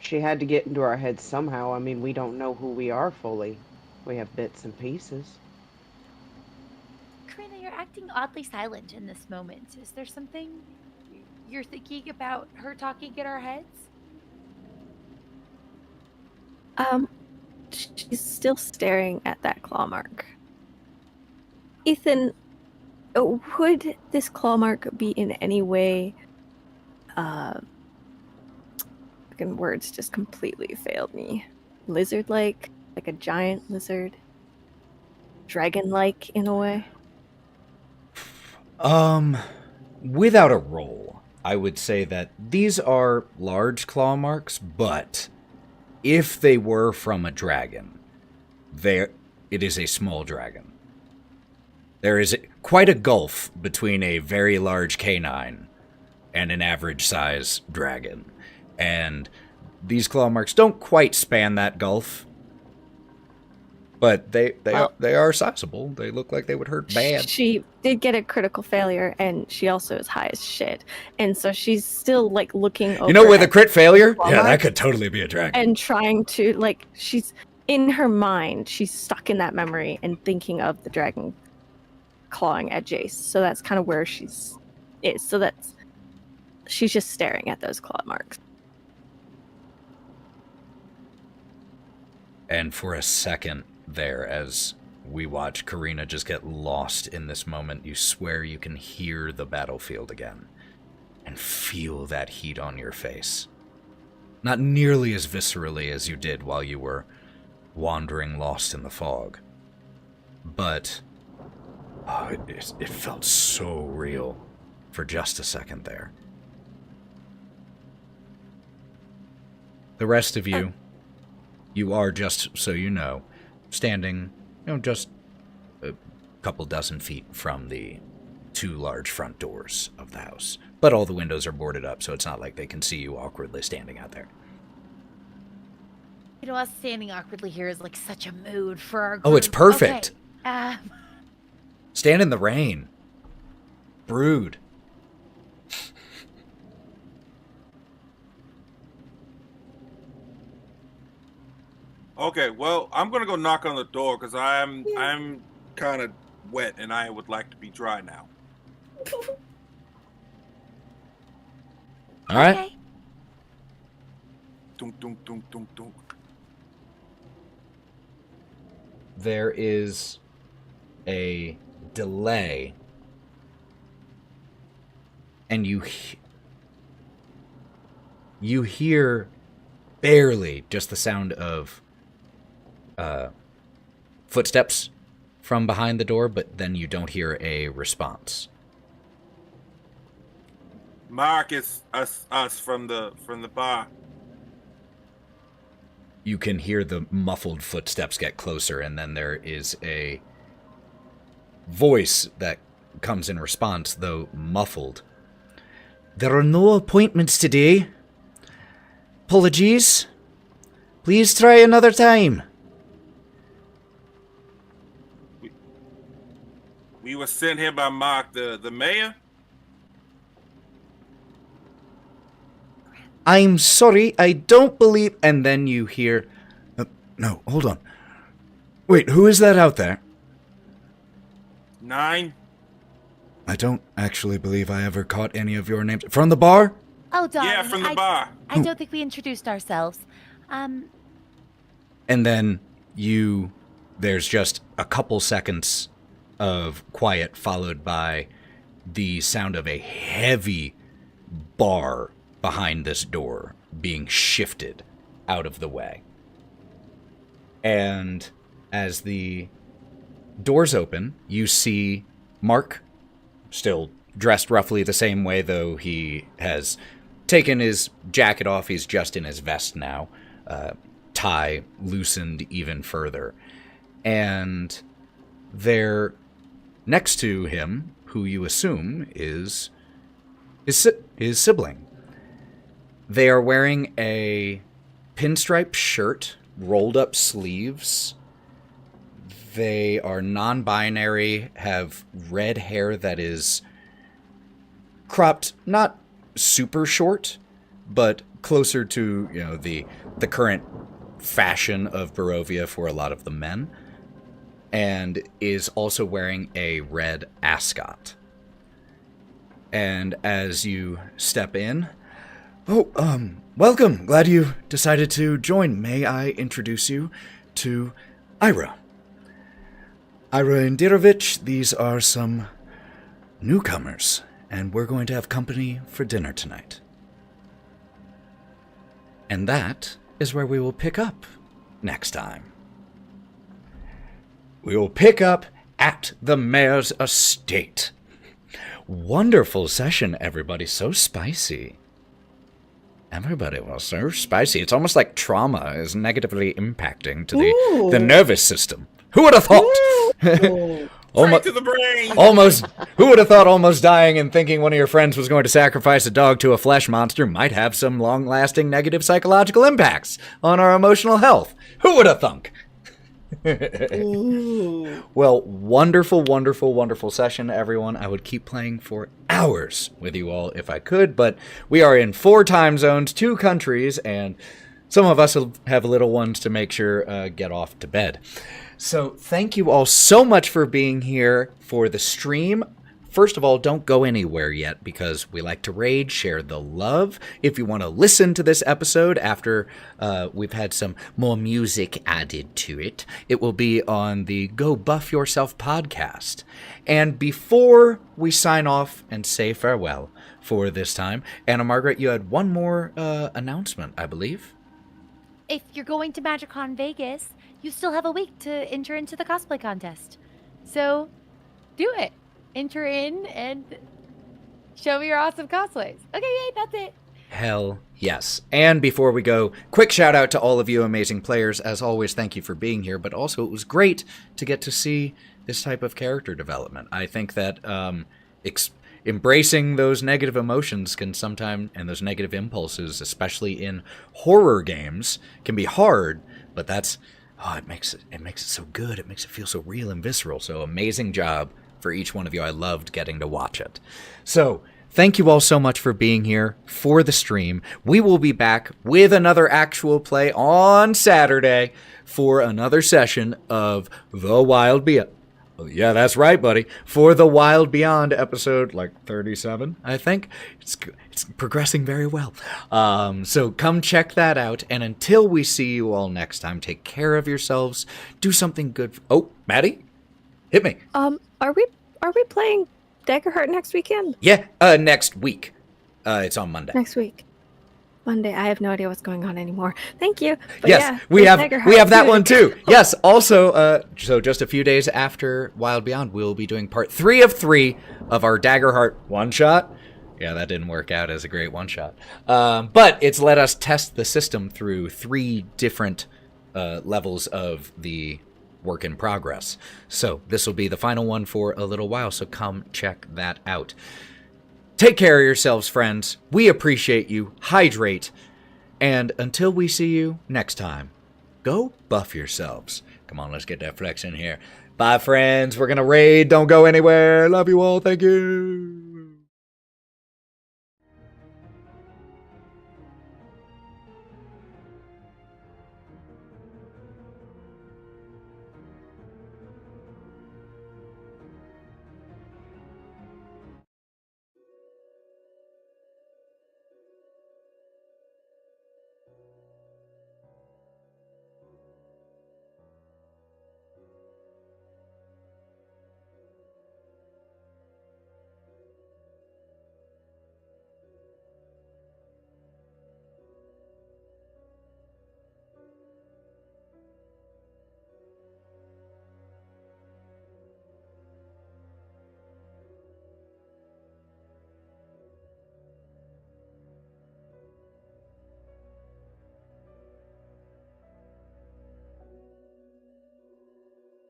She had to get into our heads somehow. I mean, we don't know who we are fully. We have bits and pieces. Karina, you're acting oddly silent in this moment. Is there something you're thinking about her talking in our heads? She's still staring at that claw mark. Ethan, would this claw mark be in any way, fucking words just completely failed me. Lizard-like? Like a giant lizard? Dragon-like in a way? Without a roll, I would say that these are large claw marks, but if they were from a dragon, it is a small dragon. There is quite a gulf between a very large canine and an average-size dragon, and these claw marks don't quite span that gulf, but they are sizable. They look like they would hurt bad. She did get a critical failure, and she also is high as shit, and so she's still like looking over. You know, with a crit failure, claw yeah, that mark could totally be a dragon. and trying to like she's in her mind, she's stuck in that memory and thinking of the dragon clawing at Jace. So that's kind of where she's just staring at those claw marks. And for a second there, as we watch Karina just get lost in this moment, you swear you can hear the battlefield again and feel that heat on your face. Not nearly as viscerally as you did while you were wandering lost in the fog, but it felt so real for just a second there. The rest of you, you are, just so you know, standing, just a couple dozen feet from the two large front doors of the house. But all the windows are boarded up, so it's not like they can see you awkwardly standing out there. You know, us standing awkwardly here is like such a mood for our group. Oh, it's perfect. Okay. Stand in the rain. Brood. Okay, well, I'm gonna go knock on the door because I'm kind of wet and I would like to be dry now. All right. Okay. Dunk, dunk, dunk, dunk, dunk. There is a delay, and you hear barely just the sound of footsteps from behind the door, but then you don't hear a response. Mark, it's us from the bar. you can hear the muffled footsteps get closer, and then there is a voice that comes in response, though muffled. There are no appointments today. Apologies. Please try another time. We were sent here by Mark, the mayor. I'm sorry, I don't believe... And then you hear... no, hold on. Wait, who is that out there? Nyne. I don't actually believe I ever caught any of your names. From the bar? Oh, darling. Yeah, from the bar. I don't think we introduced ourselves. And then there's just a couple seconds of quiet, followed by the sound of a heavy bar behind this door being shifted out of the way. And as the doors open, you see Mark, still dressed roughly the same way, though he has taken his jacket off. He's just in his vest now, tie loosened even further. And there, next to him, who you assume is his sibling. They are wearing a pinstripe shirt, rolled up sleeves. They are non-binary, have red hair that is cropped, not super short, but closer to, the current fashion of Barovia for a lot of the men, and is also wearing a red ascot. And as you step in, welcome. Glad you decided to join. May I introduce you to Ira? Ira Indirovich, these are some newcomers, and we're going to have company for dinner tonight. And that is where we will pick up next time. We will pick up at the mayor's estate. Wonderful session, everybody. So spicy. Everybody was so spicy. It's almost like trauma is negatively impacting to the nervous system. Who would have thought? Almost to the brain. Who would have thought almost dying and thinking one of your friends was going to sacrifice a dog to a flesh monster might have some long-lasting negative psychological impacts on our emotional health? Who would have thunk? Well, wonderful, wonderful, wonderful session, everyone. I would keep playing for hours with you all if I could, but we are in 4 time zones, 2 countries, and some of us have little ones to make sure get off to bed. So thank you all so much for being here for the stream. First of all, don't go anywhere yet because we like to raid, share the love. If you want to listen to this episode after we've had some more music added to it, it will be on the Go Buff Yourself podcast. And before we sign off and say farewell for this time, Anna Margaret, you had one more announcement, I believe. If you're going to MagicCon Vegas, you still have a week to enter into the cosplay contest. So, do it. Enter in and show me your awesome cosplays. Okay, yay, that's it. Hell yes. And before we go, quick shout out to all of you amazing players. As always, thank you for being here, but also it was great to get to see this type of character development. I think that embracing those negative emotions can sometimes, and those negative impulses, especially in horror games, can be hard, but that's, it makes it so good. It makes it feel so real and visceral. So amazing job for each one of you. I loved getting to watch it. So thank you all so much for being here for the stream. We will be back with another actual play on Saturday for another session of The Wild Beyond. Yeah, that's right, buddy. For The Wild Beyond episode, 37, I think. It's progressing very well. So come check that out. And until we see you all next time, take care of yourselves. Do something good. Oh, Matty? Hit me. Are we playing Daggerheart next weekend? Yeah, next week. It's on Monday. Next week. Monday. I have no idea what's going on anymore. Thank you. But yes, yeah, we have that one too. Yes. Also, so just a few days after Wild Beyond, we'll be doing part 3 of 3 of our Daggerheart one shot. Yeah, that didn't work out as a great one shot. But it's let us test the system through 3 different levels of the work in progress. So this will be the final one for a little while, so come check that out. Take care of yourselves, friends. We appreciate you. Hydrate. And until we see you next time, go buff yourselves. Come on, let's get that flex in here. Bye, friends. We're going to raid. Don't go anywhere. Love you all. Thank you.